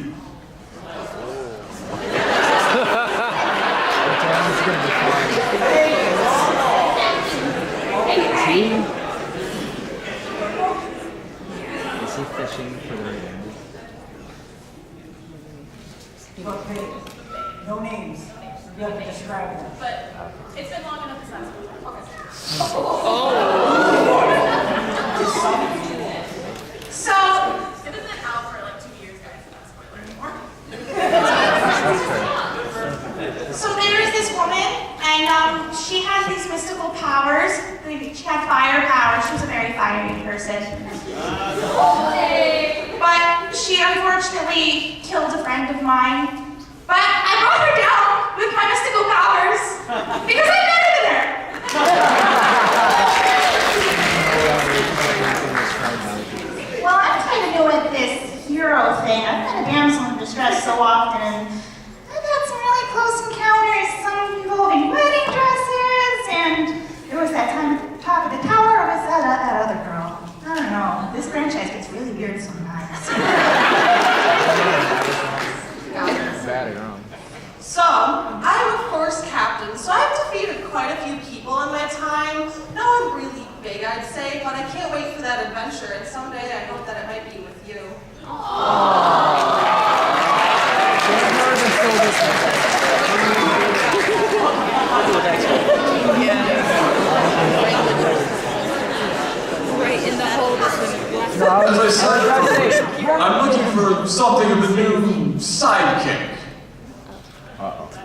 Is he fishing for the raven? Okay, no names. You have to describe them. But it's been long enough to last. So, It has been out for like 2 years, guys. Not spoiler anymore. So there's this woman, and she had these mystical powers. She had fire powers. She was a very fiery person. But she unfortunately killed a friend of mine. But I brought her down with my mystical powers because I'm better than her. Well, I'm kind of new at this hero thing. I've been a damsel in distress so often, and I've had some really close encounters, some involving wedding dresses, and there was that time at the top of the tower, or was that other girl? I don't know. This franchise gets really weird sometimes. So, I'm a force captain, so I've defeated quite a few people in my time. No one really big, I'd say, but I can't wait for that adventure, and someday I hope that it might be with you. Right in the hole. As I said, I'm looking for something of a new sidekick.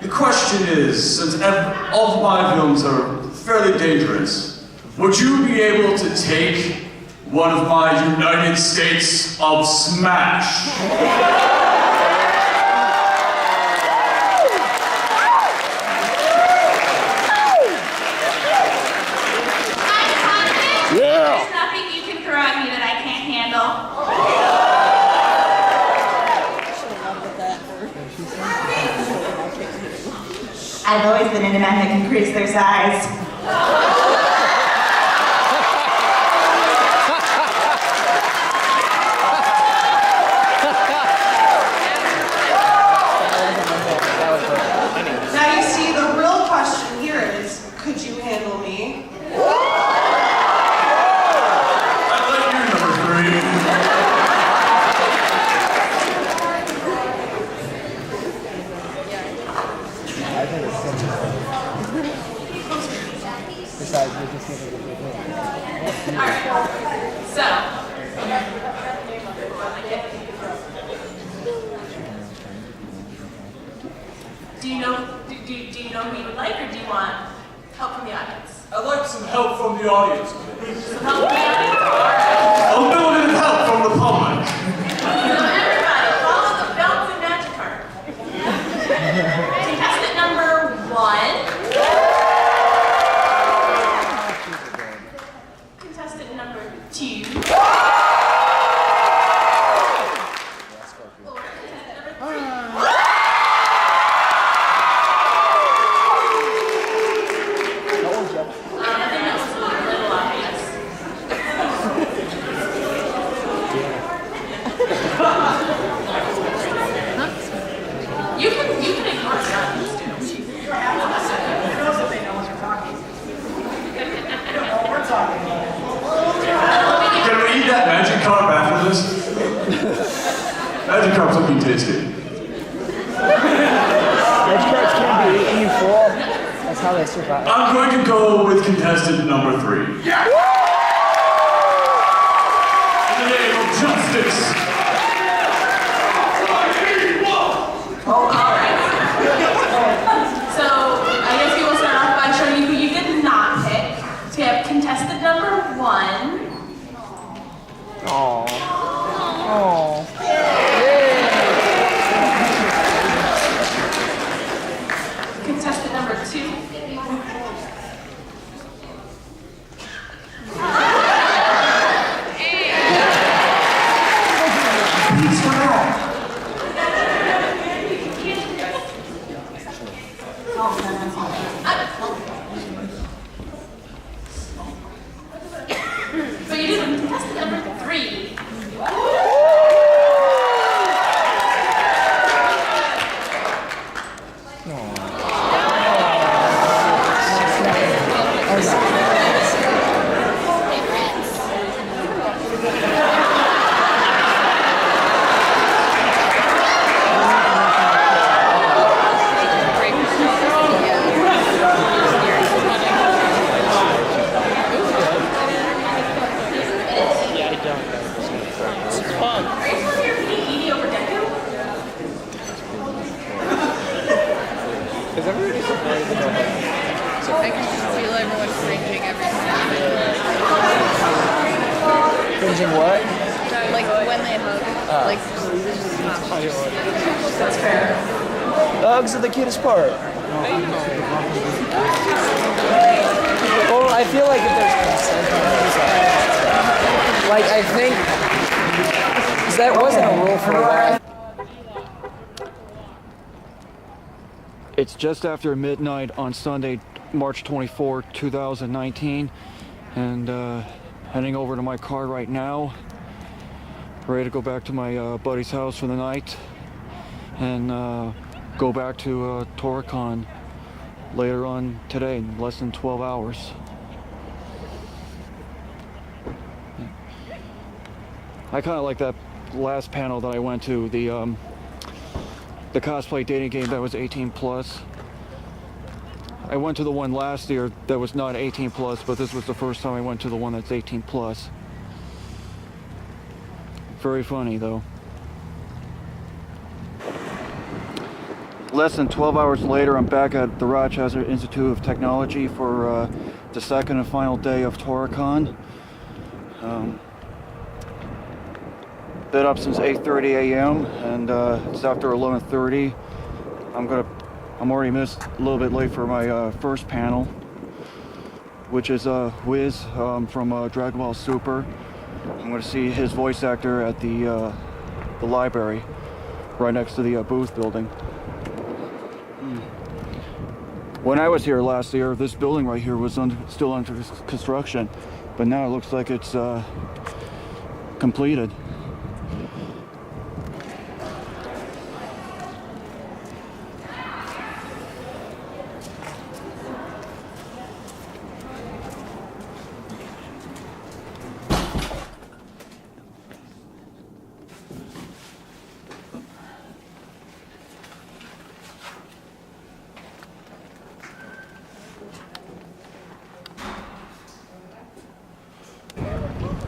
The question is, since all of my villains are fairly dangerous, would you be able to take one of my United States of Smash? There's nothing you can throw at me that I can't handle. I've always been into men that can crease their size. Now you see, the real question here is, could you handle me? I'd like you, number 3. Alright, so. Do you know who you would like, or do you want help from the audience? I'd like some help from the audience, please. Some help from the audience? A little bit of help from the public. Everybody, follow the bouncing magic card. Contestant number 1. Contestant number 2. Contestant number 3. Sorry. Can we eat that magic carp after this? Magic carp's looking tasty. Magic cards can't be eaten full. That's how they survive. I'm going to go with contestant number 3. Yeah! In the name of justice. Oh, all right. So I guess we will start off by showing you who you did not pick. So we have contestant number 1. Aww. Aww. Contestant number 2. So you did contestant number 3. Is everybody surprised about that? I can just feel everyone cringing every time. Cringing what? Like when they hug. Like, That's fair. The hugs are the cutest part. Well, I feel like if there's consent, like I think that wasn't a rule for a while. It's just after midnight on Sunday, March 24, 2019, and heading over to my car right now, ready to go back to my buddy's house for the night, and go back to Tora-Con later on today, in less than 12 hours. I kind of like that last panel that I went to, the cosplay dating game that was 18 plus. I went to the one last year that was not 18 plus, but this was the first time I went to the one that's 18 plus. Very funny though. Less than 12 hours later, I'm back at the Rochester Institute of Technology for the second and final day of Tora-Con. Been up since 8:30 a.m. and it's after 11:30. I'm already missed a little bit late for my first panel, which is Wiz from Dragon Ball Super. I'm going to see his voice actor at the library, right next to the booth building. When I was here last year, this building right here was still under construction, but now it looks like it's completed.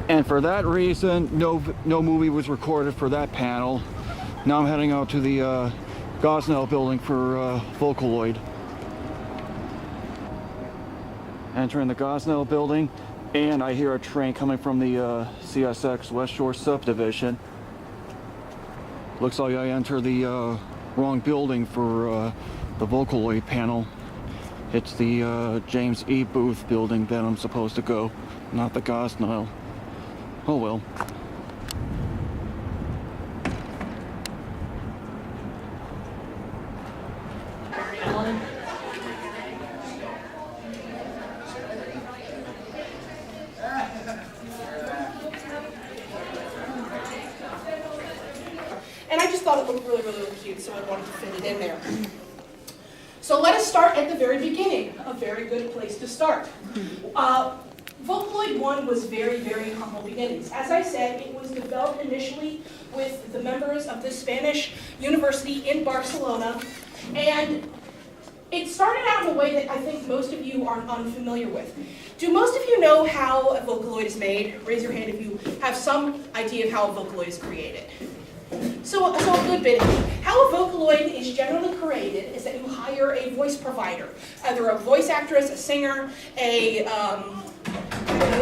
And for that reason, no movie was recorded for that panel. Now I'm heading out to the Gosnell building for Vocaloid. Entering the Gosnell building, and I hear a train coming from the CSX West Shore subdivision. Looks like I entered the wrong building for the Vocaloid panel. It's the James E. Booth building that I'm supposed to go, not the Gosnell. Oh well. And I just thought it looked really, really, really cute, so I wanted to fit it in there. So let us start at the very beginning, a very good place to start. Vocaloid 1 was very, very humble beginnings. As I said, it was developed initially with the members of the Spanish University in Barcelona, and it started out in a way that I think most of you are unfamiliar with. Do most of you know how a Vocaloid is made? Raise your hand if you have some idea of how a Vocaloid is created. So a good bit of it. How a Vocaloid is generally created is that you hire a voice provider, either a voice actress, a singer,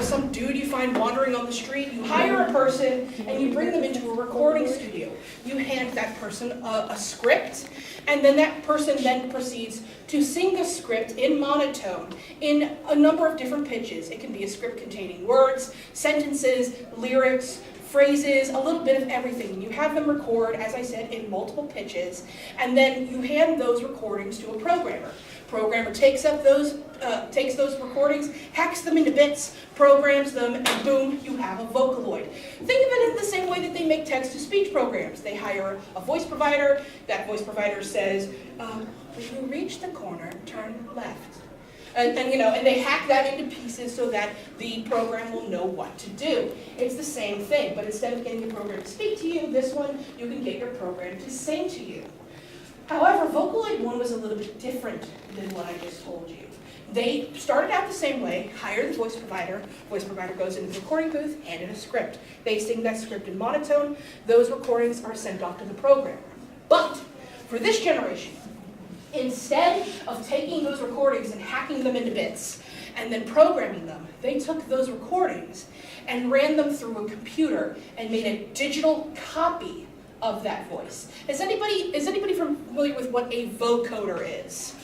some dude you find wandering on the street. You hire a person and you bring them into a recording studio. You hand that person a script, and then that person then proceeds to sing the script in monotone in a number of different pitches. It can be a script containing words, sentences, lyrics, phrases, a little bit of everything. You have them record, as I said, in multiple pitches, and then you hand those recordings to a programmer. Programmer takes those recordings, hacks them into bits, programs them, and boom, you have a Vocaloid. Think of it in the same way that they make text-to-speech programs. They hire a voice provider. That voice provider says, when you reach the corner, turn left. And they hack that into pieces so that the program will know what to do. It's the same thing, but instead of getting the program to speak to you, this one, you can get your program to sing to you. However, Vocaloid 1 was a little bit different than what I just told you. They started out the same way, hire the voice provider goes into the recording booth, handed a script. They sing that script in monotone, those recordings are sent off to the programmer. But, for this generation, instead of taking those recordings and hacking them into bits, and then programming them, they took those recordings and ran them through a computer and made a digital copy of that voice. Is anybody familiar with what a vocoder is?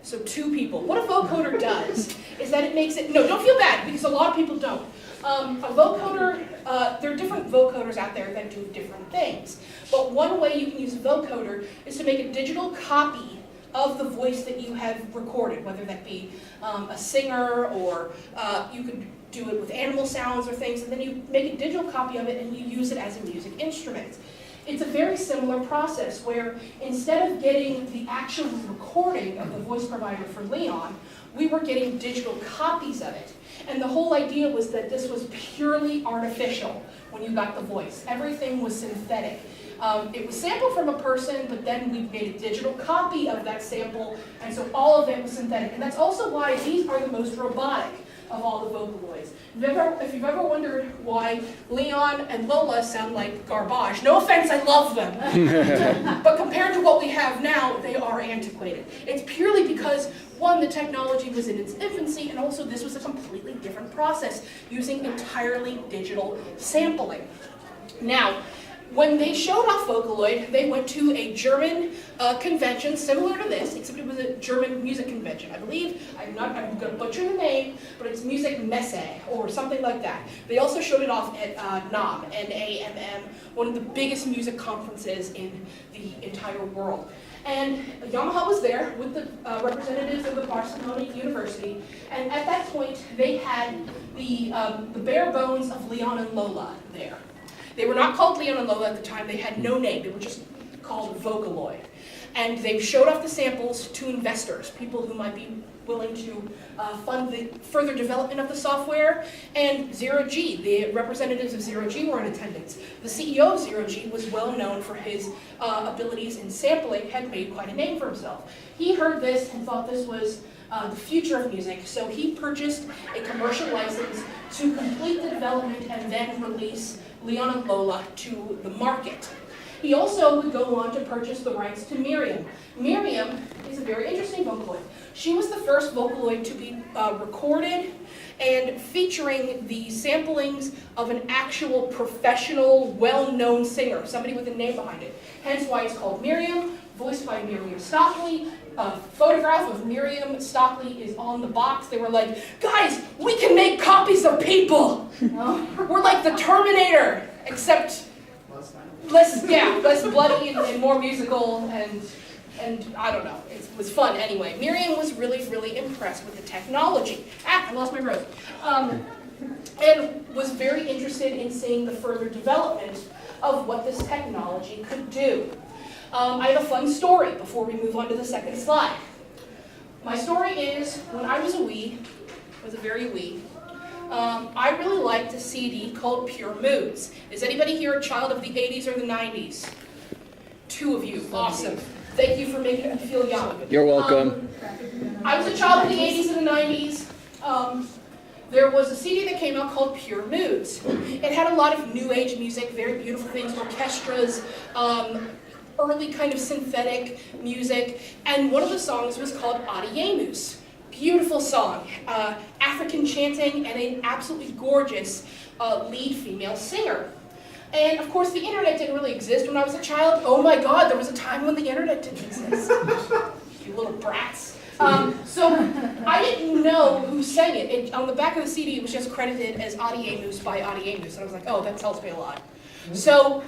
So 2 people. What a vocoder does is that it makes it, no, don't feel bad, because a lot of people don't. A vocoder, there are different vocoders out there that do different things. But one way you can use a vocoder is to make a digital copy of the voice that you have recorded, whether that be a singer, or you could do it with animal sounds or things, and then you make a digital copy of it and you use it as a music instrument. It's a very similar process where instead of getting the actual recording of the voice provider for Leon, we were getting digital copies of it. And the whole idea was that this was purely artificial when you got the voice. Everything was synthetic. It was sampled from a person, but then we made a digital copy of that sample, and so all of it was synthetic. And that's also why these are the most robotic of all the Vocaloids. If you've ever wondered why Leon and Lola sound like garbage, no offense, I love them. But compared to what we have now, they are antiquated. It's purely because, one, the technology was in its infancy, and also this was a completely different process using entirely digital sampling. Now, when they showed off Vocaloid, they went to a German convention similar to this, except it was a German music convention. I believe, I'm going to butcher the name, but it's Music Messe, or something like that. They also showed it off at NAMM, N-A-M-M, one of the biggest music conferences in the entire world. And Yamaha was there with the representatives of the Barcelona University, and at that point, they had the bare bones of Leon and Lola there. They were not called Leon and Lola at the time, they had no name, they were just called Vocaloid. And they showed off the samples to investors, people who might be willing to fund the further development of the software, and Zero G, the representatives of Zero G were in attendance. The CEO of Zero G was well known for his abilities in sampling, had made quite a name for himself. He heard this and thought this was the future of music, so he purchased a commercial license to complete the development and then release Leon and Lola to the market. He also would go on to purchase the rights to Miriam. Miriam is a very interesting Vocaloid. She was the first Vocaloid to be recorded and featuring the samplings of an actual professional, well-known singer, somebody with a name behind it. Hence why it's called Miriam, voiced by Miriam Stockley. A photograph of Miriam Stockley is on the box. They were like, guys, we can make copies of people. We're like the Terminator, except less bloody and more musical, and I don't know. It was fun anyway. Miriam was really, really impressed with the technology. I lost my rose. And was very interested in seeing the further development of what this technology could do. I have a fun story before we move on to the second slide. My story is, when I was a very wee, I really liked a CD called Pure Moods. Is anybody here a child of the 80s or the 90s? 2 of you, awesome. Thank you for making me feel young. You're welcome. I was a child of the 80s and the 90s. There was a CD that came out called Pure Moods. It had a lot of new age music, very beautiful things, orchestras, early kind of synthetic music, and one of the songs was called Adiemus. Beautiful song, African chanting, and an absolutely gorgeous lead female singer. And of course the internet didn't really exist when I was a child. Oh my God, there was a time when the internet didn't exist. You little brats. So I didn't know who sang it. On the back of the CD it was just credited as Adiemus by Adiemus, and I was like, oh, that tells me a lot. So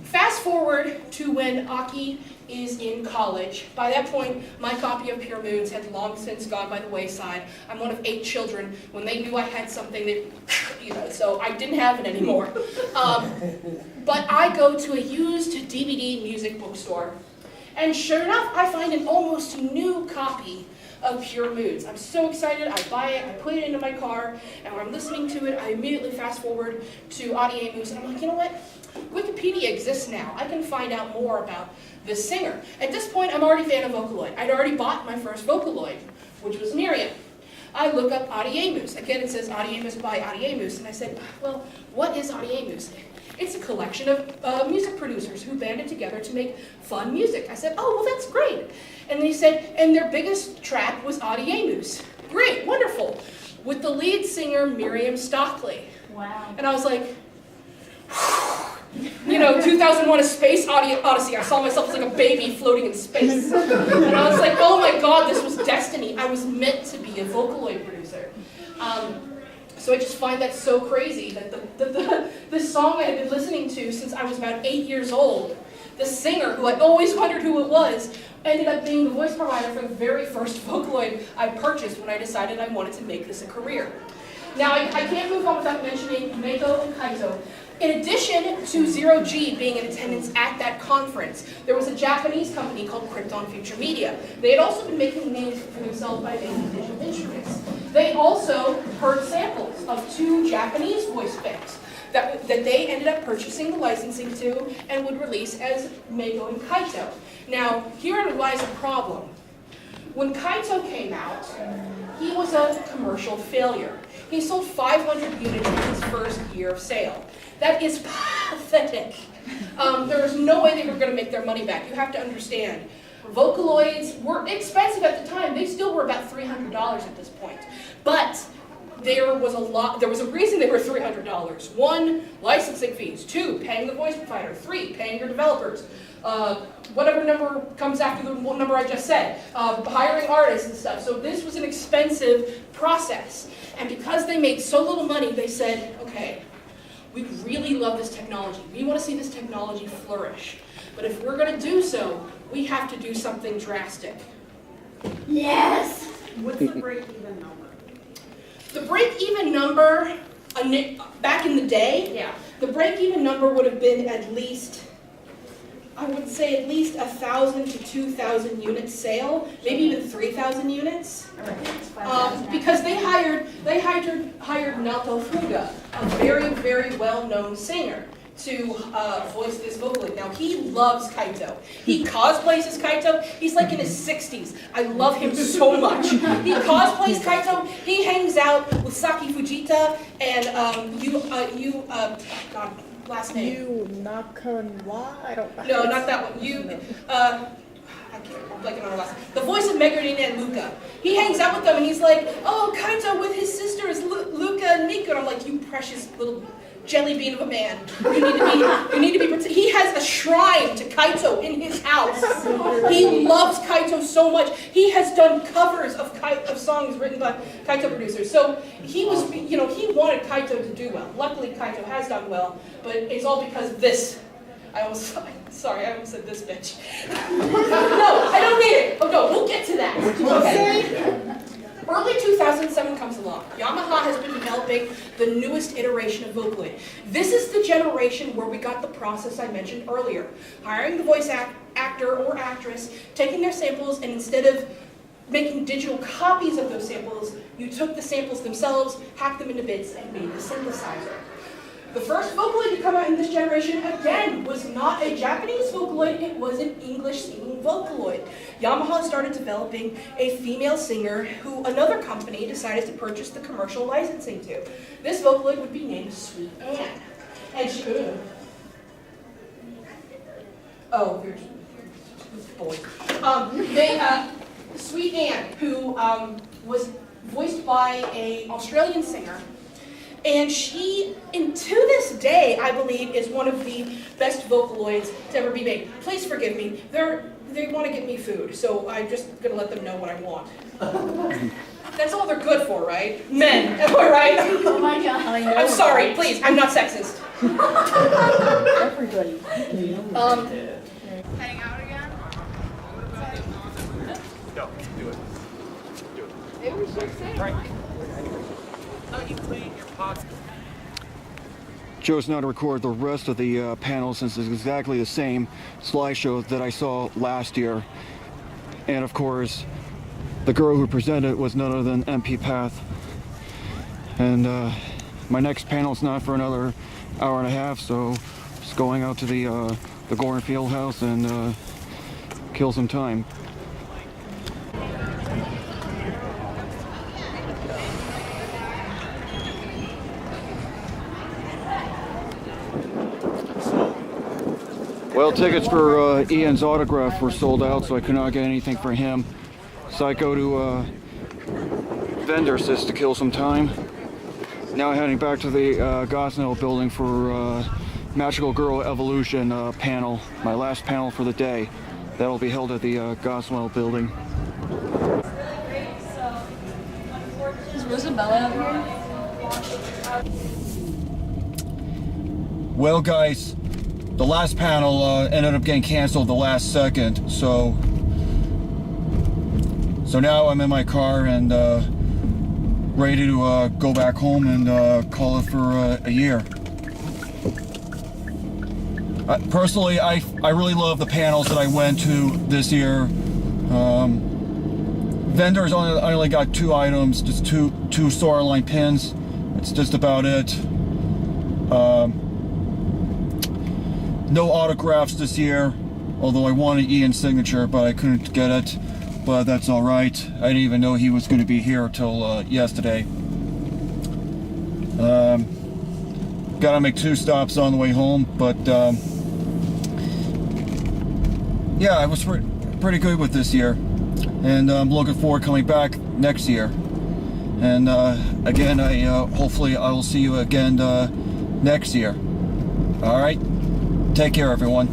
fast forward to when Aki is in college. By that point, my copy of Pure Moods had long since gone by the wayside. I'm one of 8 children. When they knew I had something, they, so I didn't have it anymore. But I go to a used DVD music bookstore, and sure enough, I find an almost new copy of Pure Moods. I'm so excited, I buy it, I put it into my car, and when I'm listening to it, I immediately fast forward to Adiemus, and I'm like, you know what? Wikipedia exists now. I can find out more about this singer. At this point, I'm already a fan of Vocaloid. I'd already bought my first Vocaloid, which was Miriam. I look up Adiemus. Again, it says Adiemus by Adiemus, and I said, well, what is Adiemus? It's a collection of music producers who banded together to make fun music. I said, oh, well, that's great. And they said, and their biggest track was Adiemus. Great, wonderful. With the lead singer, Miriam Stockley. Wow. And I was like, you know, 2001 A Space Odyssey. I saw myself as like a baby floating in space. And I was like, oh my God, this was destiny. I was meant to be a Vocaloid producer. So I just find that so crazy that the song I had been listening to since I was about 8 years old, the singer, who I'd always wondered who it was, ended up being the voice provider for the very first Vocaloid I purchased when I decided I wanted to make this a career. Now, I can't move on without mentioning Meiko and Kaito. In addition to Zero G being in attendance at that conference, there was a Japanese company called Krypton Future Media. They had also been making names for themselves by making digital instruments. They also heard samples of 2 Japanese voice banks that they ended up purchasing the licensing to and would release as Meiko and Kaito. Now, herein lies a problem. When Kaito came out, he was a commercial failure. He sold 500 units in his first year of sale. That is pathetic. There was no way they were going to make their money back. You have to understand, Vocaloids were expensive at the time. They still were about $300 at this point. But there was a reason they were $300. 1, licensing fees. 2, paying the voice provider. 3, paying your developers. Whatever number comes after the number I just said. Hiring artists and stuff. So this was an expensive process. And because they made so little money, they said, okay, we really love this technology. We want to see this technology flourish. But if we're going to do so, we have to do something drastic. Yes! What's the break-even number? The break-even number, back in the day, the break-even number would have been at least, I would say at least 1,000 to 2,000 units sale, maybe even 3,000 units. Because they hired Naoto Fuga, a very, very well-known singer, to voice this Vocaloid. Now, he loves Kaito. He cosplays as Kaito. He's like in his 60s. I love him so much. He cosplays Kaito. He hangs out with Saki Fujita and God, last name. You Nakanwa? I don't know. No, not that one. I can't, I'm blanking on her last name. The voice of Megarine and Luca. He hangs out with them and he's like, oh, Kaito with his sisters, Luca and Miko. And I'm like, you precious little jelly bean of a man. You need to be. He has a shrine to Kaito in his house. He loves Kaito so much. He has done covers of songs written by Kaito producers. So he was, he wanted Kaito to do well. Luckily, Kaito has done well, but it's all because of this. I almost said this bitch. No, I don't mean it. Oh no, we'll get to that. Okay. Early 2007 comes along. Yamaha has been developing the newest iteration of Vocaloid. This is the generation where we got the process I mentioned earlier. Hiring the voice actor or actress, taking their samples, and instead of making digital copies of those samples, you took the samples themselves, hacked them into bits, and made the synthesizer. The first Vocaloid to come out in this generation, again, was not a Japanese Vocaloid, it was an English-singing Vocaloid. Yamaha started developing a female singer who another company decided to purchase the commercial licensing to. This Vocaloid would be named Sweet Anne. And she... Oh, here's boy. Sweet Anne, who was voiced by an Australian singer. And she, to this day, I believe, is one of the best Vocaloids to ever be made. Please forgive me. They want to get me food, so I'm just going to let them know what I want. That's all they're good for, right? Men, am I right? Oh my God. I'm sorry, please, I'm not sexist. Everybody. Heading out again? No, do it. Do it. It was just saying. Right. How you clean your pots? Chose not to record the rest of the panel since it's exactly the same slideshow that I saw last year. And of course, the girl who presented was none other than MP Path. And my next panel's not for another hour and a half, so just going out to the Gorin Field House and kill some time. Well, tickets for Ian's autograph were sold out, so I could not get anything for him. So I go to Vendor Assist to kill some time. Now heading back to the Gosnell building for Magical Girl Evolution panel, my last panel for the day. That'll be held at the Gosnell building. Is Rosabella out here? Well, guys, the last panel ended up getting canceled the last second, so now I'm in my car and ready to go back home and call it for a year. Personally, I really love the panels that I went to this year. Vendors only got 2 items, just two storyline pins. That's just about it. No autographs this year, although I wanted Ian's signature, but I couldn't get it. But that's all right. I didn't even know he was going to be here until yesterday. Gotta make 2 stops on the way home, but yeah, I was pretty good with this year, and I'm looking forward to coming back next year. And again, hopefully I will see you again next year. All right. Take care, everyone.